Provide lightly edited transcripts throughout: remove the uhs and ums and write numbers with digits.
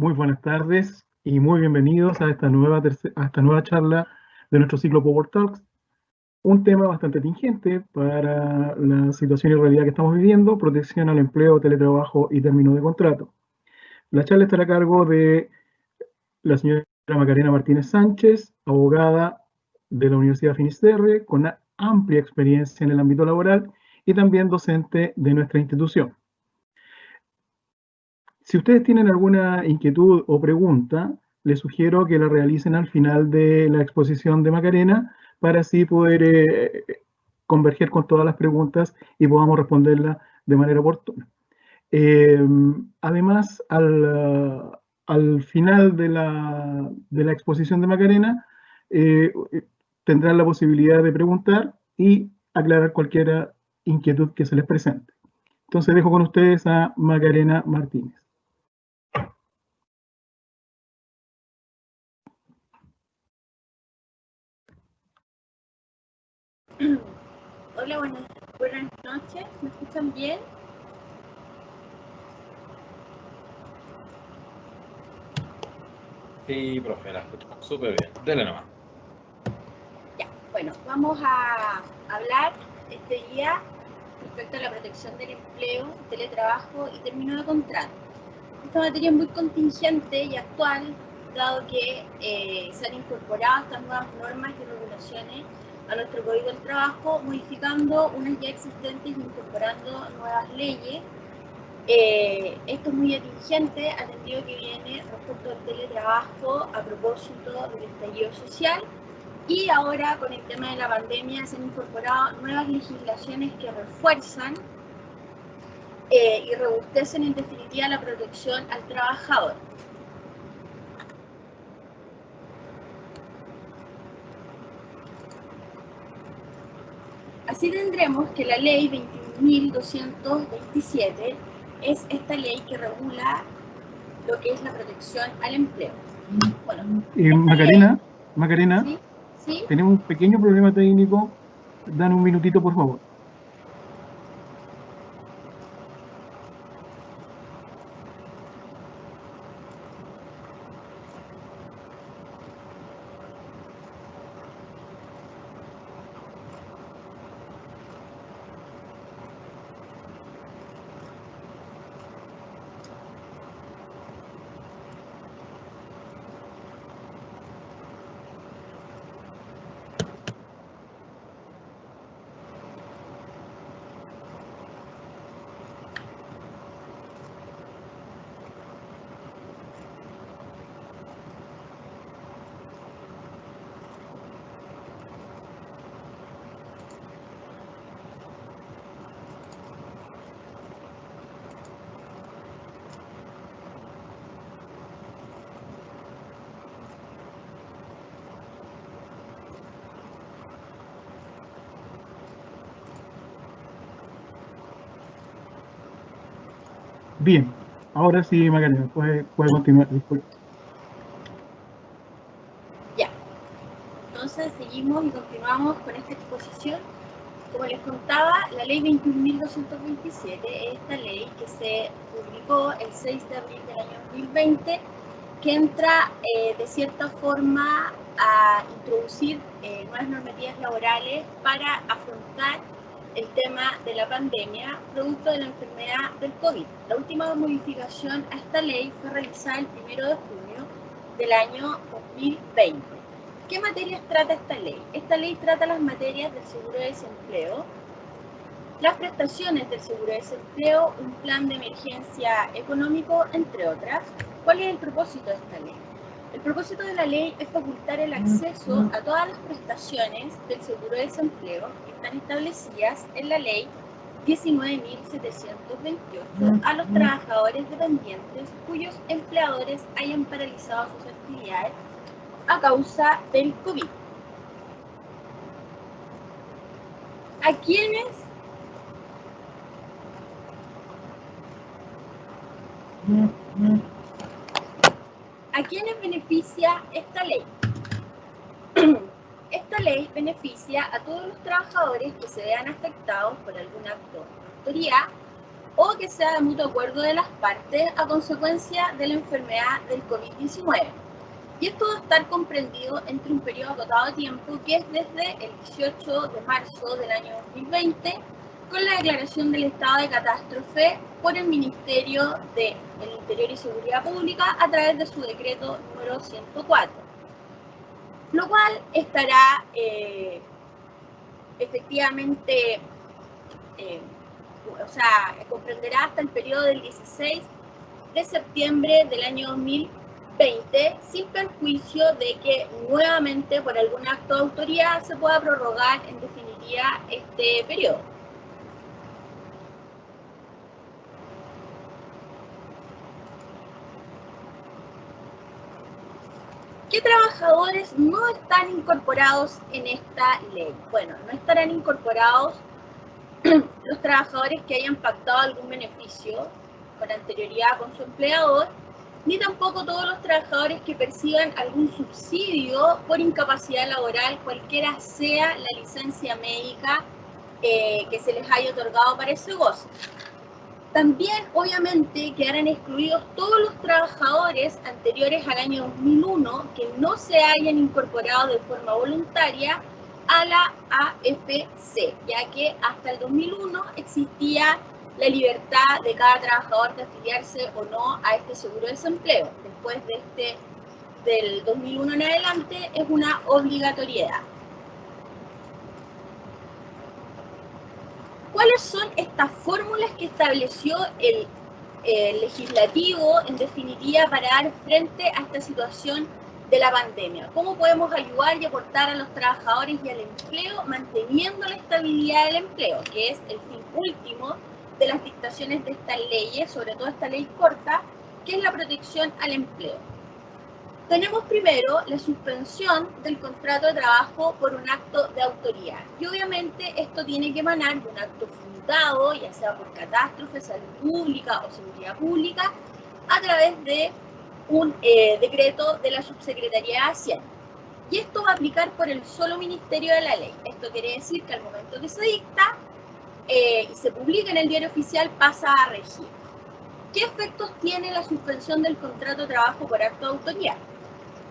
Muy buenas tardes y muy bienvenidos a esta nueva charla de nuestro ciclo Power Talks. Un tema bastante tingente para la situación y realidad que estamos viviendo: protección al empleo, teletrabajo y término de contrato. La charla estará a cargo de la señora Macarena Martínez Sánchez, abogada de la Universidad Finisterre, con una amplia experiencia en el ámbito laboral y también docente de nuestra institución. Si ustedes tienen alguna inquietud o pregunta, les sugiero que la realicen al final de la exposición de Macarena para así poder converger con todas las preguntas y podamos responderlas de manera oportuna. Además, al final de la exposición de Macarena, tendrán la posibilidad de preguntar y aclarar cualquier inquietud que se les presente. Entonces dejo con ustedes a Macarena Martínez. Hola, buenas noches. ¿Me escuchan bien? Sí, profe, la escuchamos súper bien. Dele nomás. Ya, bueno, vamos a hablar este día respecto a la protección del empleo, teletrabajo y término de contrato. Esta materia es muy contingente y actual, dado que se han incorporado estas nuevas normas y regulaciones a nuestro Código del Trabajo, modificando unas ya existentes y incorporando nuevas leyes. Esto es muy atingente, atendido que viene respecto al teletrabajo a propósito del estallido social, y ahora con el tema de la pandemia se han incorporado nuevas legislaciones que refuerzan y robustecen en definitiva la protección al trabajador. Así tendremos que la ley 21.227 es esta ley que regula lo que es la protección al empleo. Bueno, Macarena, ¿Sí? Tenemos un pequeño problema técnico. Dan un minutito, por favor. Bien, ahora sí, Macarena, puede continuar. Disculpe. Ya, entonces seguimos y continuamos con esta exposición. Como les contaba, la ley 21.227 es esta ley que se publicó el 6 de abril del año 2020, que entra de cierta forma a introducir nuevas normativas laborales para afrontar el tema de la pandemia producto de la enfermedad del COVID. La última modificación a esta ley fue realizada el 1 de junio del año 2020. ¿Qué materias trata esta ley? Esta ley trata las materias del seguro de desempleo, las prestaciones del seguro de desempleo, un plan de emergencia económico, entre otras. ¿Cuál es el propósito de esta ley? El propósito de la ley es facultar el acceso a todas las prestaciones del seguro de desempleo que están establecidas en la ley 19.728 a los trabajadores dependientes cuyos empleadores hayan paralizado sus actividades a causa del COVID. ¿A quiénes beneficia esta ley? Esta ley beneficia a todos los trabajadores que se vean afectados por algún acto de autoría o que sea de mutuo acuerdo de las partes a consecuencia de la enfermedad del COVID-19. Y esto va a estar comprendido entre un periodo acotado de tiempo que es desde el 18 de marzo del año 2020 con la declaración del estado de catástrofe por el Ministerio del Interior y Seguridad Pública a través de su decreto número 104, lo cual estará efectivamente, comprenderá hasta el periodo del 16 de septiembre del año 2020, sin perjuicio de que nuevamente por algún acto de autoridad se pueda prorrogar en definitiva este periodo. ¿Qué trabajadores no están incorporados en esta ley? Bueno, no estarán incorporados los trabajadores que hayan pactado algún beneficio con anterioridad con su empleador, ni tampoco todos los trabajadores que perciban algún subsidio por incapacidad laboral, cualquiera sea la licencia médica que se les haya otorgado para ese goce. También, obviamente, quedarán excluidos todos los trabajadores anteriores al año 2001 que no se hayan incorporado de forma voluntaria a la AFC, ya que hasta el 2001 existía la libertad de cada trabajador de afiliarse o no a este seguro de desempleo. Después del 2001 en adelante es una obligatoriedad. ¿Cuáles son estas fórmulas que estableció el legislativo, en definitiva, para dar frente a esta situación de la pandemia? ¿Cómo podemos ayudar y aportar a los trabajadores y al empleo manteniendo la estabilidad del empleo, que es el fin último de las dictaciones de estas leyes, sobre todo esta ley corta, que es la protección al empleo? Tenemos primero la suspensión del contrato de trabajo por un acto de autoría. Y obviamente esto tiene que emanar de un acto fundado, ya sea por catástrofe, salud pública o seguridad pública, a través de un decreto de la Subsecretaría de Hacienda. Y esto va a aplicar por el solo Ministerio de la Ley. Esto quiere decir que al momento que se dicta y se publica en el Diario Oficial pasa a regir. ¿Qué efectos tiene la suspensión del contrato de trabajo por acto de autoría?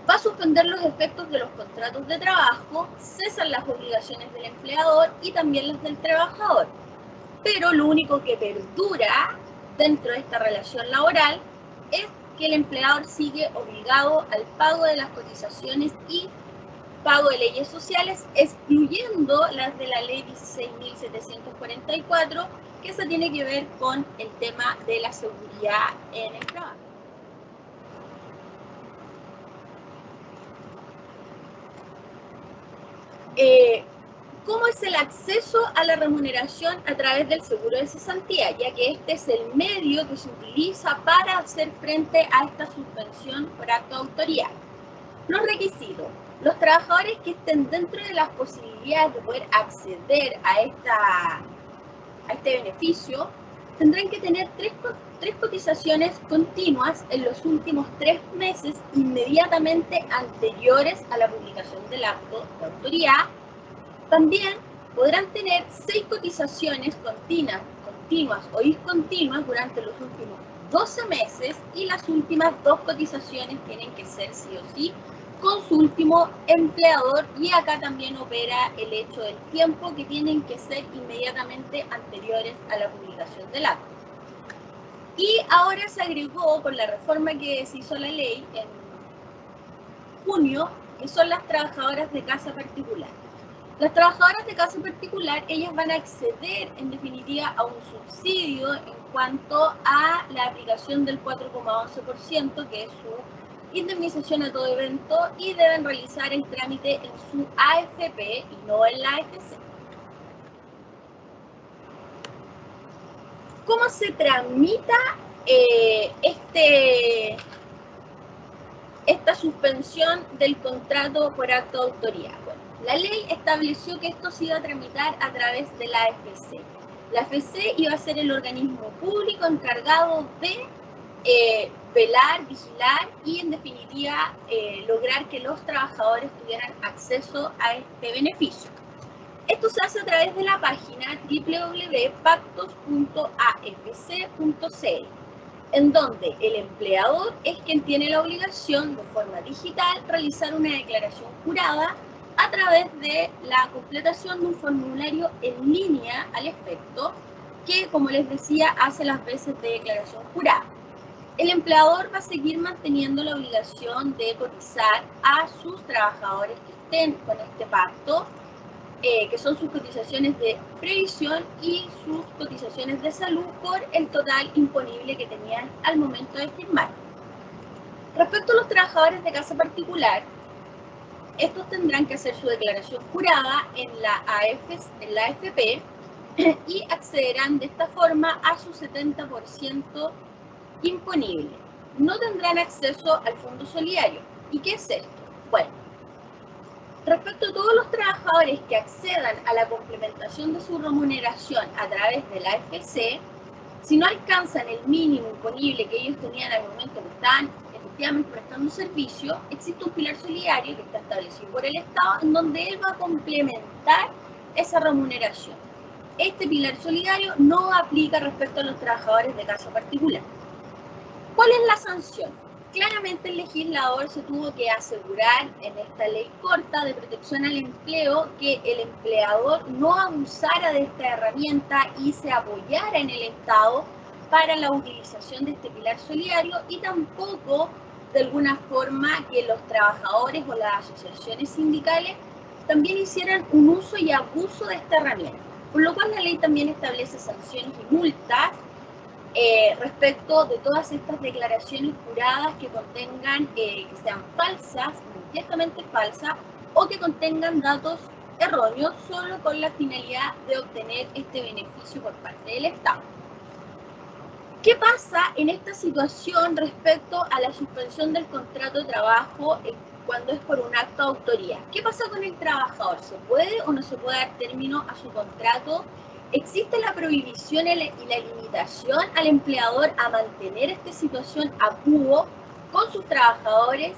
Va a suspender los efectos de los contratos de trabajo, cesan las obligaciones del empleador y también las del trabajador. Pero lo único que perdura dentro de esta relación laboral es que el empleador sigue obligado al pago de las cotizaciones y pago de leyes sociales, excluyendo las de la ley 16.744, que se tiene que ver con el tema de la seguridad en el trabajo. ¿Cómo es el acceso a la remuneración a través del seguro de cesantía? Ya que este es el medio que se utiliza para hacer frente a esta suspensión por acto de autoría. Los requisitos. Los trabajadores que estén dentro de las posibilidades de poder acceder a este beneficio tendrán que tener tres cotizaciones continuas en los últimos 3 meses inmediatamente anteriores a la publicación del acto de autoría. También podrán tener 6 cotizaciones continuas o discontinuas durante los últimos 12 meses y las últimas 2 cotizaciones tienen que ser sí o sí con su último empleador, y acá también opera el hecho del tiempo, que tienen que ser inmediatamente anteriores a la publicación del acto. Y ahora se agregó con la reforma que se hizo a la ley en junio, que son las trabajadoras de casa particular. Las trabajadoras de casa particular, ellas van a acceder en definitiva a un subsidio en cuanto a la aplicación del 4,11%, que es su indemnización a todo evento, y deben realizar el trámite en su AFP y no en la AFC. ¿Cómo se tramita esta suspensión del contrato por acto de autoría? Bueno, la ley estableció que esto se iba a tramitar a través de la AFC. La AFC iba a ser el organismo público encargado de velar, vigilar y en definitiva lograr que los trabajadores tuvieran acceso a este beneficio. Esto se hace a través de la página www.pactos.afc.cl, en donde el empleador es quien tiene la obligación de forma digital realizar una declaración jurada a través de la completación de un formulario en línea al efecto, que, como les decía, hace las veces de declaración jurada. El empleador va a seguir manteniendo la obligación de cotizar a sus trabajadores que estén con este pacto, que son sus cotizaciones de previsión y sus cotizaciones de salud por el total imponible que tenían al momento de firmar. Respecto a los trabajadores de casa particular, estos tendrán que hacer su declaración jurada en la AFP y accederán de esta forma a su 70% imponible. No tendrán acceso al fondo solidario. ¿Y qué es esto? Bueno, respecto a todos los trabajadores que accedan a la complementación de su remuneración a través de la AFC, si no alcanzan el mínimo imponible que ellos tenían al momento que estaban efectivamente prestando un servicio, existe un pilar solidario que está establecido por el Estado en donde él va a complementar esa remuneración. Este pilar solidario no aplica respecto a los trabajadores de casa particular. ¿Cuál es la sanción? Claramente el legislador se tuvo que asegurar en esta ley corta de protección al empleo que el empleador no abusara de esta herramienta y se apoyara en el Estado para la utilización de este pilar solidario, y tampoco de alguna forma que los trabajadores o las asociaciones sindicales también hicieran un uso y abuso de esta herramienta. Por lo cual la ley también establece sanciones y multas respecto de todas estas declaraciones juradas que contengan, que sean falsas, manifiestamente falsas, o que contengan datos erróneos solo con la finalidad de obtener este beneficio por parte del Estado. ¿Qué pasa en esta situación respecto a la suspensión del contrato de trabajo cuando es por un acto de autoría? ¿Qué pasa con el trabajador? ¿Se puede o no se puede dar término a su contrato? ¿Existe la prohibición y la limitación al empleador a mantener esta situación a cubo con sus trabajadores?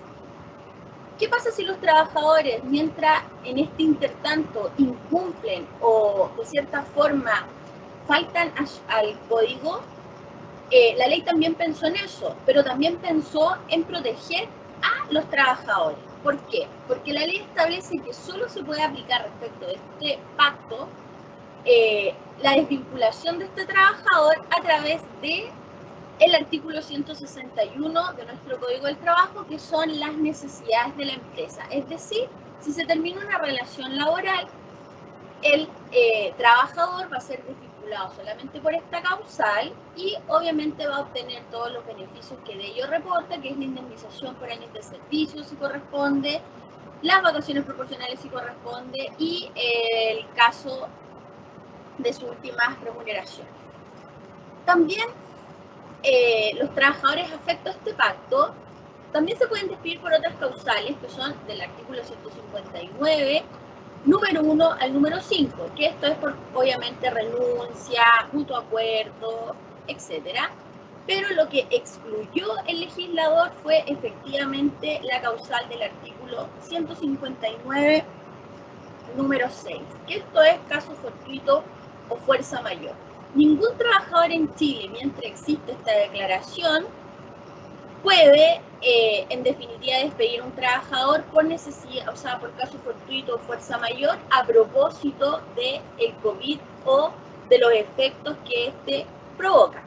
¿Qué pasa si los trabajadores, mientras en este intertanto incumplen o de cierta forma faltan al código? La ley también pensó en eso, pero también pensó en proteger a los trabajadores. ¿Por qué? Porque la ley establece que solo se puede aplicar respecto de este pacto la desvinculación de este trabajador a través de el artículo 161 de nuestro Código del Trabajo, que son las necesidades de la empresa. Es decir, si se termina una relación laboral, el trabajador va a ser desvinculado solamente por esta causal y obviamente va a obtener todos los beneficios que de ello reporta, que es la indemnización por años de servicio si corresponde, las vacaciones proporcionales si corresponde, y el caso de su última remuneración. También los trabajadores afectos a este pacto también se pueden despedir por otras causales, que son del artículo 159, número 1 al número 5, que esto es por, obviamente, renuncia, mutuo acuerdo, etc. Pero lo que excluyó el legislador fue efectivamente la causal del artículo 159, número 6, que esto es caso fortuito o fuerza mayor. Ningún trabajador en Chile, mientras existe esta declaración, puede, en definitiva, despedir a un trabajador por necesidad, o sea, por caso fortuito o fuerza mayor, a propósito del COVID o de los efectos que este provoca.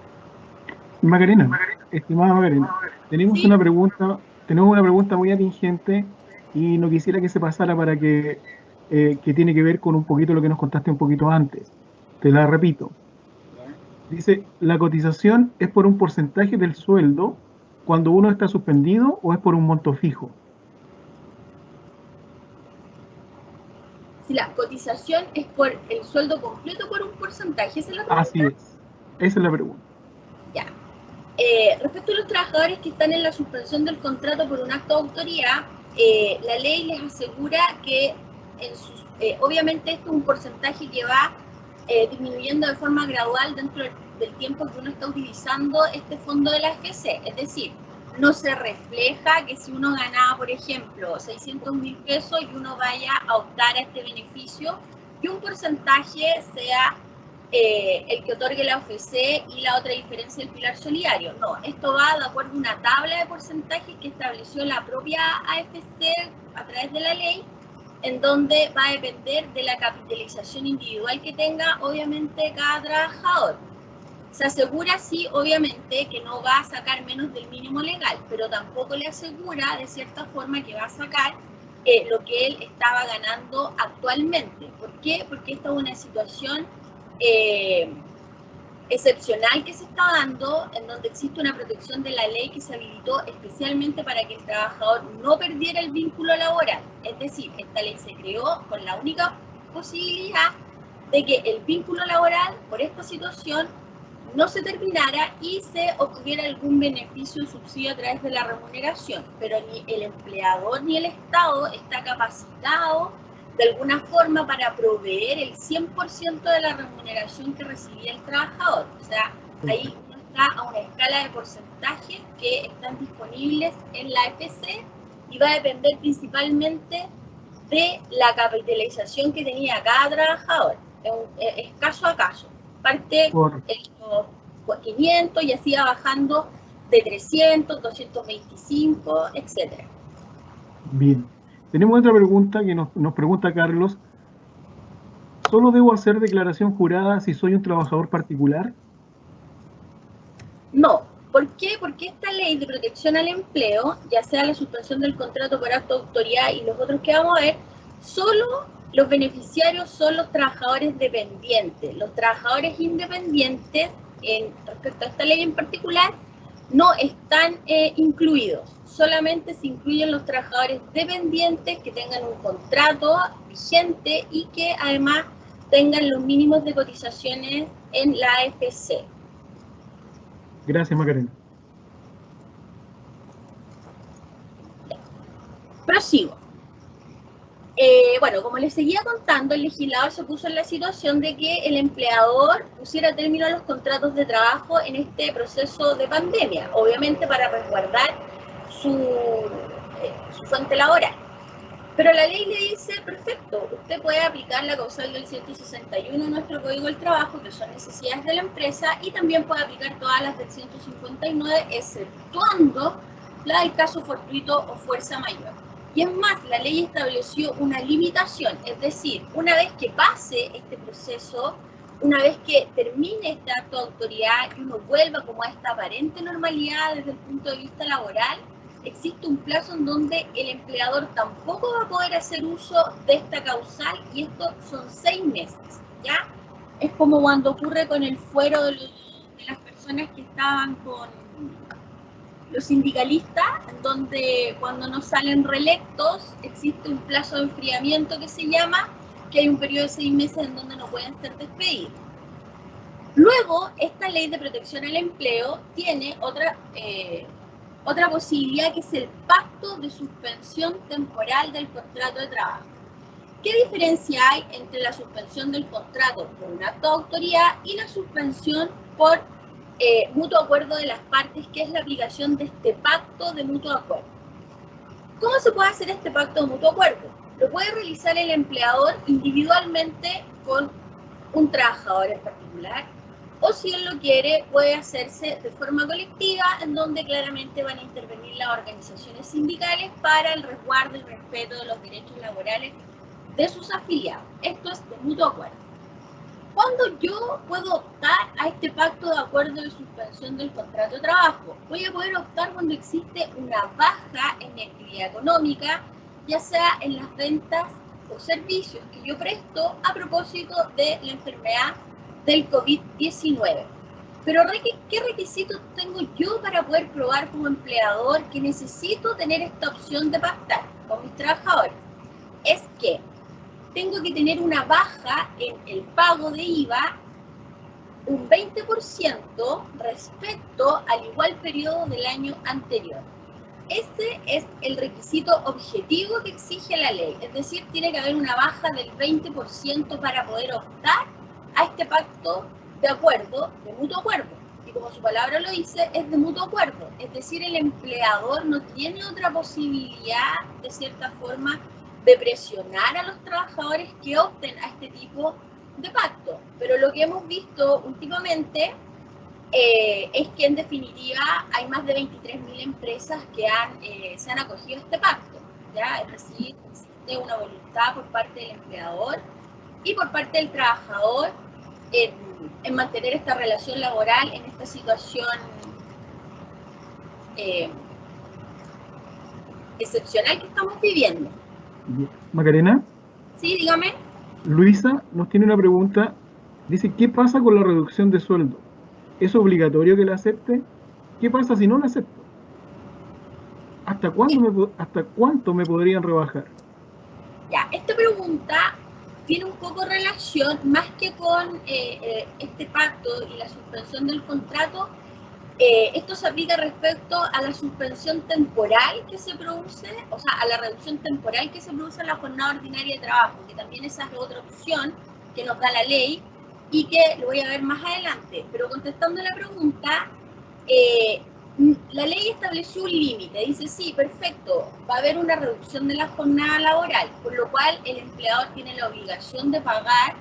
Macarena, estimada Macarena, tenemos ¿Sí? una pregunta muy atingente y no quisiera que se pasara para que tiene que ver con un poquito lo que nos contaste un poquito antes. Te la repito. Dice, ¿la cotización es por un porcentaje del sueldo cuando uno está suspendido o es por un monto fijo? Si la cotización es por el sueldo completo por un porcentaje, ¿esa es la pregunta? Así es. Esa es la pregunta. Ya. Respecto a los trabajadores que están en la suspensión del contrato por un acto de autoría, la ley les asegura que obviamente esto es un porcentaje que va disminuyendo de forma gradual dentro del tiempo que uno está utilizando este fondo de la AFC. Es decir, no se refleja que si uno ganaba, por ejemplo, 600.000 pesos y uno vaya a optar a este beneficio, y un porcentaje sea el que otorgue la OFC y la otra diferencia el pilar solidario. No, esto va de acuerdo a una tabla de porcentajes que estableció la propia AFC a través de la ley, en donde va a depender de la capitalización individual que tenga, obviamente, cada trabajador. Se asegura, sí, obviamente, que no va a sacar menos del mínimo legal, pero tampoco le asegura, de cierta forma, que va a sacar lo que él estaba ganando actualmente. ¿Por qué? Porque esta es una situación excepcional que se está dando, en donde existe una protección de la ley que se habilitó especialmente para que el trabajador no perdiera el vínculo laboral. Es decir, esta ley se creó con la única posibilidad de que el vínculo laboral, por esta situación, no se terminara y se obtuviera algún beneficio o subsidio a través de la remuneración, pero ni el empleador ni el Estado está capacitado de alguna forma para proveer el 100% de la remuneración que recibía el trabajador. O sea, ahí uno está a una escala de porcentajes que están disponibles en la AFC y va a depender principalmente de la capitalización que tenía cada trabajador. Es caso a caso. Parte en los 500 y así va bajando de 300, 225, etc. Bien. Tenemos otra pregunta que nos pregunta Carlos. ¿Solo debo hacer declaración jurada si soy un trabajador particular? No. ¿Por qué? Porque esta ley de protección al empleo, ya sea la suspensión del contrato por acto de autoridad y los otros que vamos a ver, solo los beneficiarios son los trabajadores dependientes. Los trabajadores independientes, respecto a esta ley en particular, no están incluidos. Solamente se incluyen los trabajadores dependientes que tengan un contrato vigente y que además tengan los mínimos de cotizaciones en la AFC. Gracias, Macarena. Prosigo. Bueno, como les seguía contando, el legislador se puso en la situación de que el empleador pusiera término a los contratos de trabajo en este proceso de pandemia, obviamente para resguardar su fuente laboral. Pero la ley le dice, perfecto, usted puede aplicar la causal del 161 en nuestro Código del Trabajo, que son necesidades de la empresa, y también puede aplicar todas las del 159, exceptuando la del caso fortuito o fuerza mayor. Y es más, la ley estableció una limitación, es decir, una vez que pase este proceso, una vez que termine este acto de autoridad y uno vuelva como a esta aparente normalidad desde el punto de vista laboral, existe un plazo en donde el empleador tampoco va a poder hacer uso de esta causal y esto son 6 meses, ¿ya? Es como cuando ocurre con el fuero de las personas que estaban con los sindicalistas, en donde cuando no salen reelectos existe un plazo de enfriamiento que se llama, que hay un periodo de 6 meses en donde no pueden ser despedidos. Luego, esta ley de protección al empleo tiene otra posibilidad, que es el pacto de suspensión temporal del contrato de trabajo. ¿Qué diferencia hay entre la suspensión del contrato por un acto de autoridad y la suspensión por mutuo acuerdo de las partes, que es la aplicación de este pacto de mutuo acuerdo? ¿Cómo se puede hacer este pacto de mutuo acuerdo? Lo puede realizar el empleador individualmente con un trabajador en particular, o si él lo quiere, puede hacerse de forma colectiva, en donde claramente van a intervenir las organizaciones sindicales para el resguardo y respeto de los derechos laborales de sus afiliados. Esto es de mutuo acuerdo. ¿Cuándo yo puedo optar a este pacto de acuerdo de suspensión del contrato de trabajo? Voy a poder optar cuando existe una baja en mi actividad económica, ya sea en las ventas o servicios que yo presto a propósito de la enfermedad del COVID-19. Pero ¿qué requisitos tengo yo para poder probar como empleador que necesito tener esta opción de pactar con mis trabajadores? Es que tengo que tener una baja en el pago de IVA un 20% respecto al igual periodo del año anterior. Ese es el requisito objetivo que exige la ley, es decir, tiene que haber una baja del 20% para poder optar a este pacto de acuerdo, de mutuo acuerdo. Y como su palabra lo dice, es de mutuo acuerdo. Es decir, el empleador no tiene otra posibilidad, de cierta forma, de presionar a los trabajadores que opten a este tipo de pacto. Pero lo que hemos visto últimamente es que en definitiva hay más de 23.000 empresas que se han acogido a este pacto, ¿ya? Es decir, existe una voluntad por parte del empleador y por parte del trabajador en mantener esta relación laboral en esta situación excepcional que estamos viviendo. Macarena. Sí, dígame. Luisa nos tiene una pregunta. Dice, ¿qué pasa con la reducción de sueldo? ¿Es obligatorio que la acepte? ¿Qué pasa si no la acepto? ¿Hasta cuánto me podrían rebajar? Ya, esta pregunta tiene un poco relación más que con este pacto y la suspensión del contrato. Esto se aplica respecto a la suspensión temporal que se produce, o sea, a la reducción temporal que se produce en la jornada ordinaria de trabajo, que también esa es otra opción que nos da la ley y que lo voy a ver más adelante. Pero contestando la pregunta, la ley estableció un límite, dice sí, perfecto, va a haber una reducción de la jornada laboral, por lo cual el empleador tiene la obligación de pagar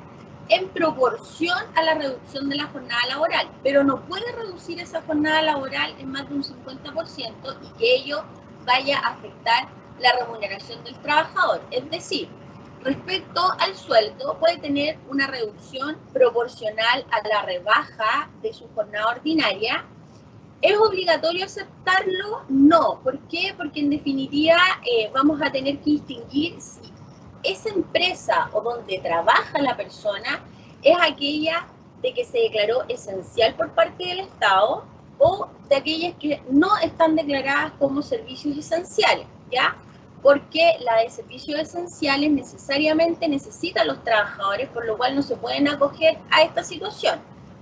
en proporción a la reducción de la jornada laboral, pero no puede reducir esa jornada laboral en más de un 50% y que ello vaya a afectar la remuneración del trabajador. Es decir, respecto al sueldo, puede tener una reducción proporcional a la rebaja de su jornada ordinaria. ¿Es obligatorio aceptarlo? No. ¿Por qué? Porque en definitiva vamos a tener que distinguir si esa empresa o donde trabaja la persona es aquella de que se declaró esencial por parte del Estado o de aquellas que no están declaradas como servicios esenciales, ¿ya? Porque la de servicios esenciales necesariamente necesita a los trabajadores, por lo cual no se pueden acoger a esta situación.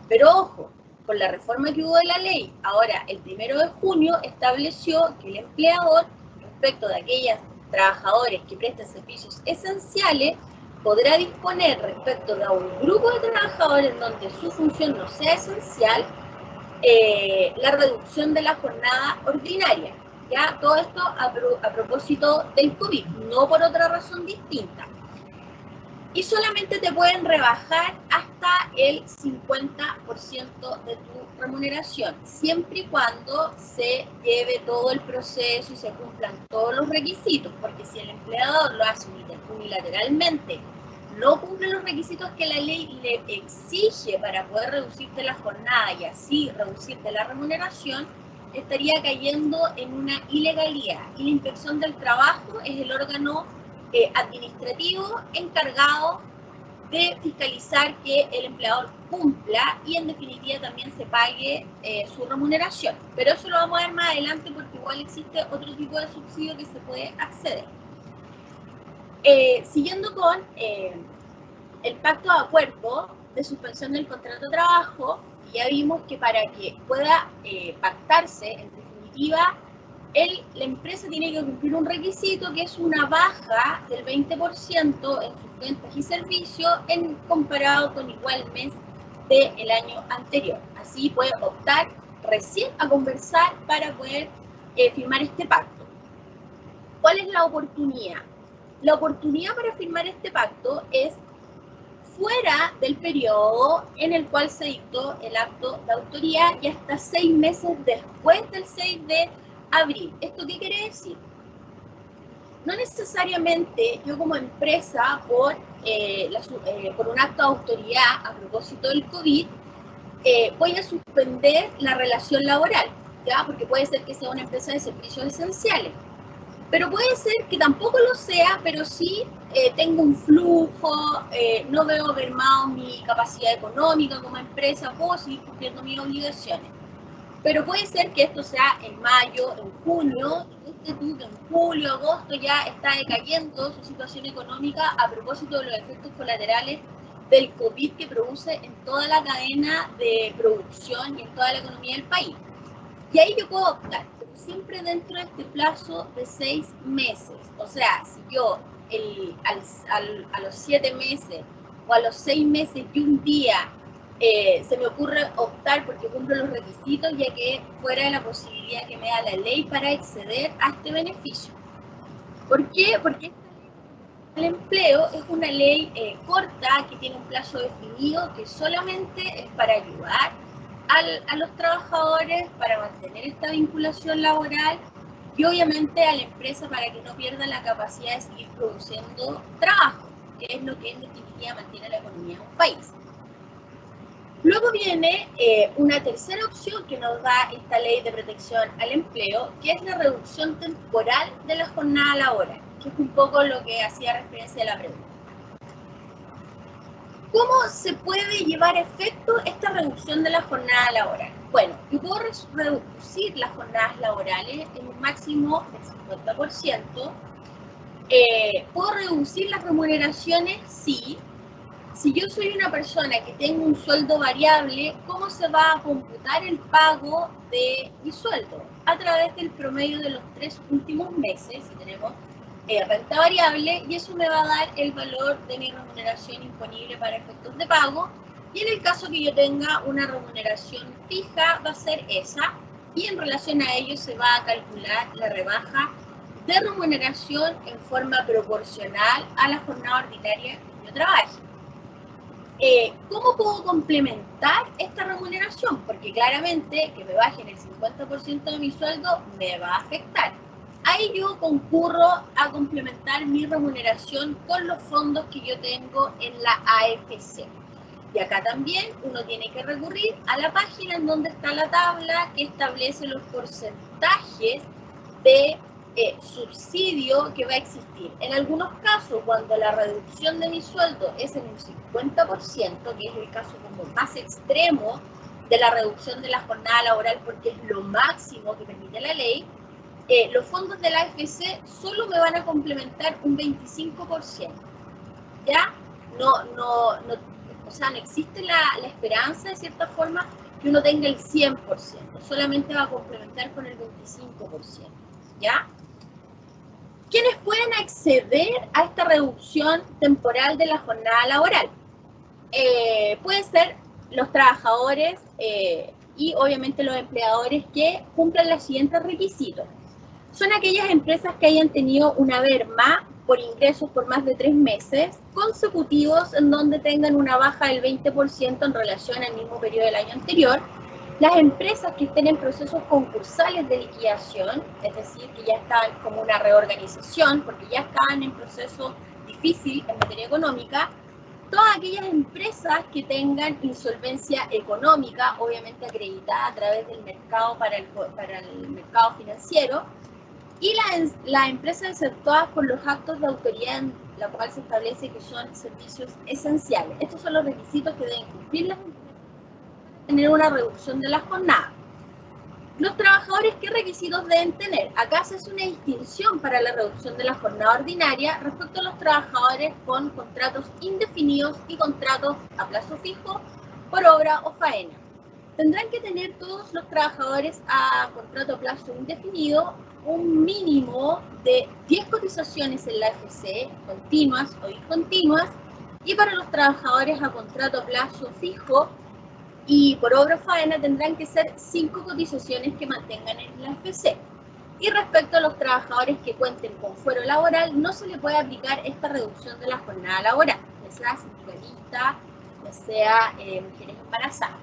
Pero ojo, con la reforma que hubo de la ley, ahora el 1 de junio estableció que el empleador, respecto de aquellas trabajadores que prestan servicios esenciales, podrá disponer respecto de un grupo de trabajadores donde su función no sea esencial, la reducción de la jornada ordinaria. ¿Ya? Todo esto a propósito del COVID, no por otra razón distinta. Y solamente te pueden rebajar hasta el 50% de tu remuneración, siempre y cuando se lleve todo el proceso y se cumplan todos los requisitos, porque si el empleador lo hace unilateralmente, no cumple los requisitos que la ley le exige para poder reducirte la jornada y así reducirte la remuneración, estaría cayendo en una ilegalidad. Y la Inspección del Trabajo es el órgano administrativo encargado de fiscalizar que el empleador cumpla y en definitiva también se pague su remuneración. Pero eso lo vamos a ver más adelante porque igual existe otro tipo de subsidio que se puede acceder. Siguiendo con el pacto de acuerdo de suspensión del contrato de trabajo, ya vimos que para que pueda pactarse, en definitiva, la empresa tiene que cumplir un requisito que es una baja del 20% en sus ventas y servicios comparado con igual mes del año anterior. Así puede optar recién a conversar para poder firmar este pacto. ¿Cuál es la oportunidad? La oportunidad para firmar este pacto es fuera del periodo en el cual se dictó el acto de autoría y hasta 6 meses después del 6 de abril. ¿Esto qué quiere decir? No necesariamente yo como empresa por un acto de autoridad a propósito del COVID voy a suspender la relación laboral, ¿ya? Porque puede ser que sea una empresa de servicios esenciales. Pero puede ser que tampoco lo sea, pero sí tengo un flujo, no veo mermado mi capacidad económica como empresa, puedo seguir cumpliendo mis obligaciones. Pero puede ser que esto sea en mayo, en junio, y tú que en julio, agosto ya está decayendo su situación económica a propósito de los efectos colaterales del COVID que produce en toda la cadena de producción y en toda la economía del país. Y ahí yo puedo optar, pero siempre dentro de este plazo de 6 meses. O sea, si yo a los 7 meses o a los 6 meses y un día se me ocurre optar porque cumplo los requisitos, ya que fuera de la posibilidad que me da la ley para acceder a este beneficio. ¿Por qué? Porque esta ley del empleo es una ley corta que tiene un plazo definido que solamente es para ayudar a los trabajadores para mantener esta vinculación laboral y obviamente a la empresa para que no pierda la capacidad de seguir produciendo trabajo, que es lo que en definitiva mantiene la economía de un país. Luego viene una tercera opción que nos da esta ley de protección al empleo, que es la reducción temporal de la jornada laboral, que es un poco lo que hacía referencia a la pregunta. ¿Cómo se puede llevar a efecto esta reducción de la jornada laboral? Bueno, yo puedo reducir las jornadas laborales en un máximo del 50%. ¿Puedo reducir las remuneraciones? Sí. Si yo soy una persona que tengo un sueldo variable, ¿cómo se va a computar el pago de mi sueldo? A través del promedio de los 3 últimos meses, si tenemos renta variable, y eso me va a dar el valor de mi remuneración imponible para efectos de pago, y en el caso que yo tenga una remuneración fija, va a ser esa, y en relación a ello se va a calcular la rebaja de remuneración en forma proporcional a la jornada ordinaria que yo trabaje. ¿Cómo puedo complementar esta remuneración? Porque claramente que me bajen el 50% de mi sueldo me va a afectar. Ahí yo concurro a complementar mi remuneración con los fondos que yo tengo en la AFC. Y acá también uno tiene que recurrir a la página en donde está la tabla que establece los porcentajes de subsidio que va a existir. En algunos casos, cuando la reducción de mi sueldo es en un 50%, que es el caso como más extremo de la reducción de la jornada laboral porque es lo máximo que permite la ley, los fondos de la AFC solo me van a complementar un 25%. ¿Ya? O sea, no existe la esperanza, de cierta forma, que uno tenga el 100%. Solamente va a complementar con el 25%. ¿Ya? ¿Quiénes pueden acceder a esta reducción temporal de la jornada laboral? Pueden ser los trabajadores y obviamente los empleadores que cumplan los siguientes requisitos. Son aquellas empresas que hayan tenido una merma por ingresos por más de 3 meses consecutivos en donde tengan una baja del 20% en relación al mismo periodo del año anterior. Las empresas que estén en procesos concursales de liquidación, es decir, que ya están como una reorganización, porque ya están en proceso difícil en materia económica. Todas aquellas empresas que tengan insolvencia económica, obviamente acreditada a través del mercado para el mercado financiero, y las empresas exceptuadas por los actos de autoridad en la cual se establece que son servicios esenciales. Estos son los requisitos que deben cumplir las empresas para tener una reducción de la jornada. Los trabajadores, ¿qué requisitos deben tener? Acá se hace una distinción para la reducción de la jornada ordinaria respecto a los trabajadores con contratos indefinidos y contratos a plazo fijo por obra o faena. Tendrán que tener todos los trabajadores a contrato a plazo indefinido un mínimo de 10 cotizaciones en la AFC, continuas o discontinuas, y para los trabajadores a contrato a plazo fijo y por obra o faena tendrán que ser 5 cotizaciones que mantengan en la AFC. Y respecto a los trabajadores que cuenten con fuero laboral, no se le puede aplicar esta reducción de la jornada laboral, ya sea sindicalista, ya sea mujeres embarazadas.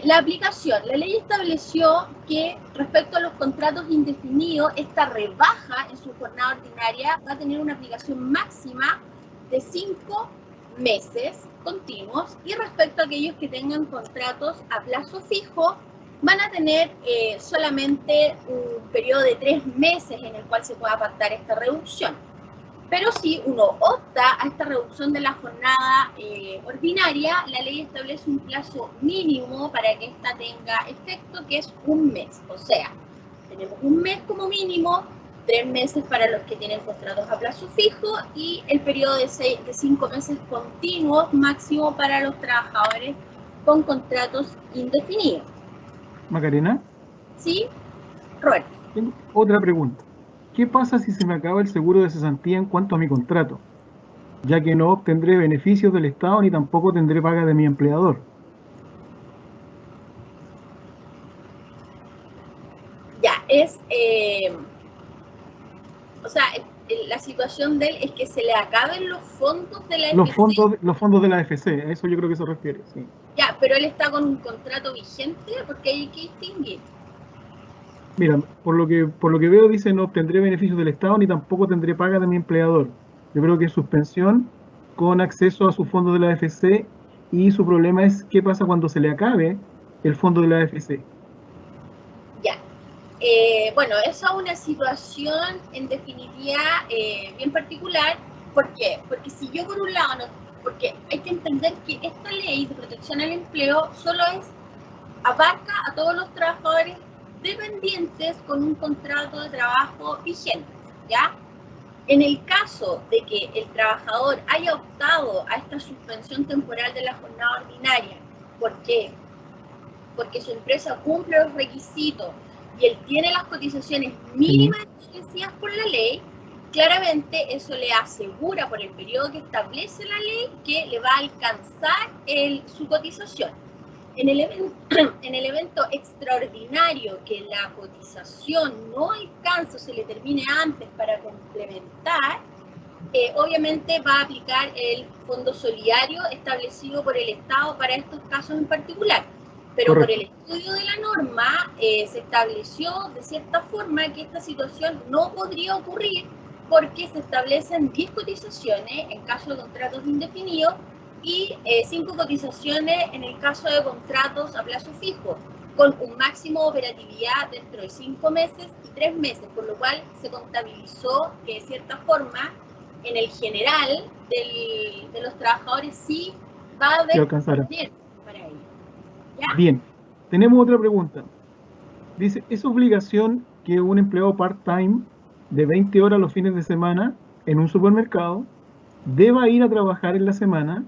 La aplicación. La ley estableció que respecto a los contratos indefinidos, esta rebaja en su jornada ordinaria va a tener una aplicación máxima de 5 meses continuos, y respecto a aquellos que tengan contratos a plazo fijo, van a tener solamente un periodo de 3 meses en el cual se pueda pactar esta reducción. Pero si uno opta a esta reducción de la jornada ordinaria, la ley establece un plazo mínimo para que esta tenga efecto, que es un mes. O sea, tenemos un mes como mínimo, 3 meses para los que tienen contratos a plazo fijo y el periodo de 5 meses continuos máximo para los trabajadores con contratos indefinidos. Macarena. ¿Sí? Roberto. Tengo otra pregunta. ¿Qué pasa si se me acaba el seguro de cesantía en cuanto a mi contrato? Ya que no obtendré beneficios del Estado ni tampoco tendré paga de mi empleador. Ya, o sea, la situación de él es que se le acaben los fondos de la Los AFC. fondos de la AFC, a eso yo creo que se refiere, sí. Ya, pero él está con un contrato vigente porque hay que distinguir. Mira, por lo que veo dice no obtendré beneficios del Estado ni tampoco tendré paga de mi empleador. Yo creo que es suspensión con acceso a sus fondos de la AFC y su problema es qué pasa cuando se le acabe el fondo de la AFC. Ya. Bueno, esa es una situación en definitiva bien particular. ¿Por qué? Porque si yo por un lado, porque hay que entender que esta ley de protección al empleo solo abarca a todos los trabajadores dependientes con un contrato de trabajo vigente, ¿ya? En el caso de que el trabajador haya optado a esta suspensión temporal de la jornada ordinaria, ¿por qué? Porque su empresa cumple los requisitos y él tiene las cotizaciones mínimas establecidas por la ley, claramente eso le asegura por el periodo que establece la ley que le va a alcanzar su cotización. En el evento extraordinario que la cotización no alcanza o se le termine antes para complementar, obviamente va a aplicar el fondo solidario establecido por el Estado para estos casos en particular. Pero Correcto. por el estudio de la norma se estableció de cierta forma que esta situación no podría ocurrir porque se establecen 10 cotizaciones en caso de contratos indefinidos y 5 cotizaciones en el caso de contratos a plazo fijo, con un máximo de operatividad dentro de 5 meses y 3 meses, por lo cual se contabilizó que de cierta forma en el general de los trabajadores sí va a haber dinero para ellos. ¿Ya? Bien, tenemos otra pregunta. Dice, ¿es obligación que un empleado part-time de 20 horas los fines de semana en un supermercado deba ir a trabajar en la semana,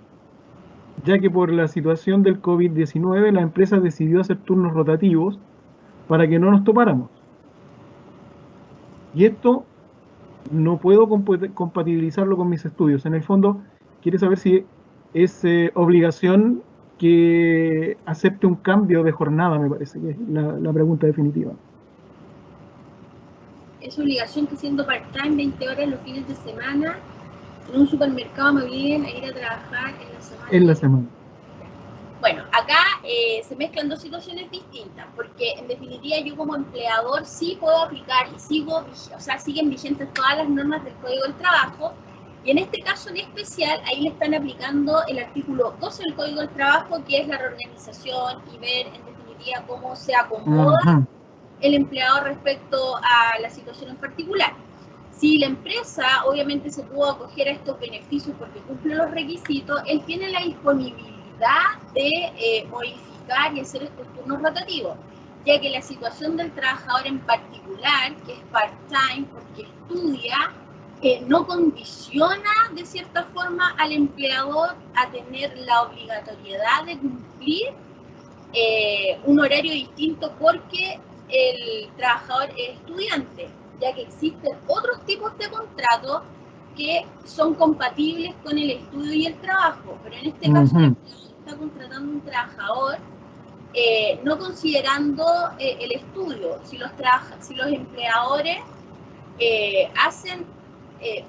ya que por la situación del COVID-19 la empresa decidió hacer turnos rotativos para que no nos topáramos? Y esto no puedo compatibilizarlo con mis estudios. En el fondo, quiere saber si es obligación que acepte un cambio de jornada, me parece que es la pregunta definitiva. Es obligación que siendo part-time 20 horas los fines de semana en un supermercado me obliguen a ir a trabajar en la semana. En la semana. Bueno, acá se mezclan dos situaciones distintas, porque en definitiva yo como empleador sí puedo aplicar y siguen vigentes todas las normas del Código del Trabajo, y en este caso en especial ahí le están aplicando el artículo 12 del Código del Trabajo, que es la reorganización y ver en definitiva cómo se acomoda el empleado respecto a la situación en particular. Si la empresa obviamente se pudo acoger a estos beneficios porque cumple los requisitos, él tiene la disponibilidad de modificar y hacer estos turnos rotativos, ya que la situación del trabajador en particular, que es part-time porque estudia, no condiciona de cierta forma al empleador a tener la obligatoriedad de cumplir un horario distinto porque el trabajador es estudiante, ya que existen otros tipos de contratos que son compatibles con el estudio y el trabajo, pero en este caso está contratando un trabajador no considerando el estudio. Si los empleadores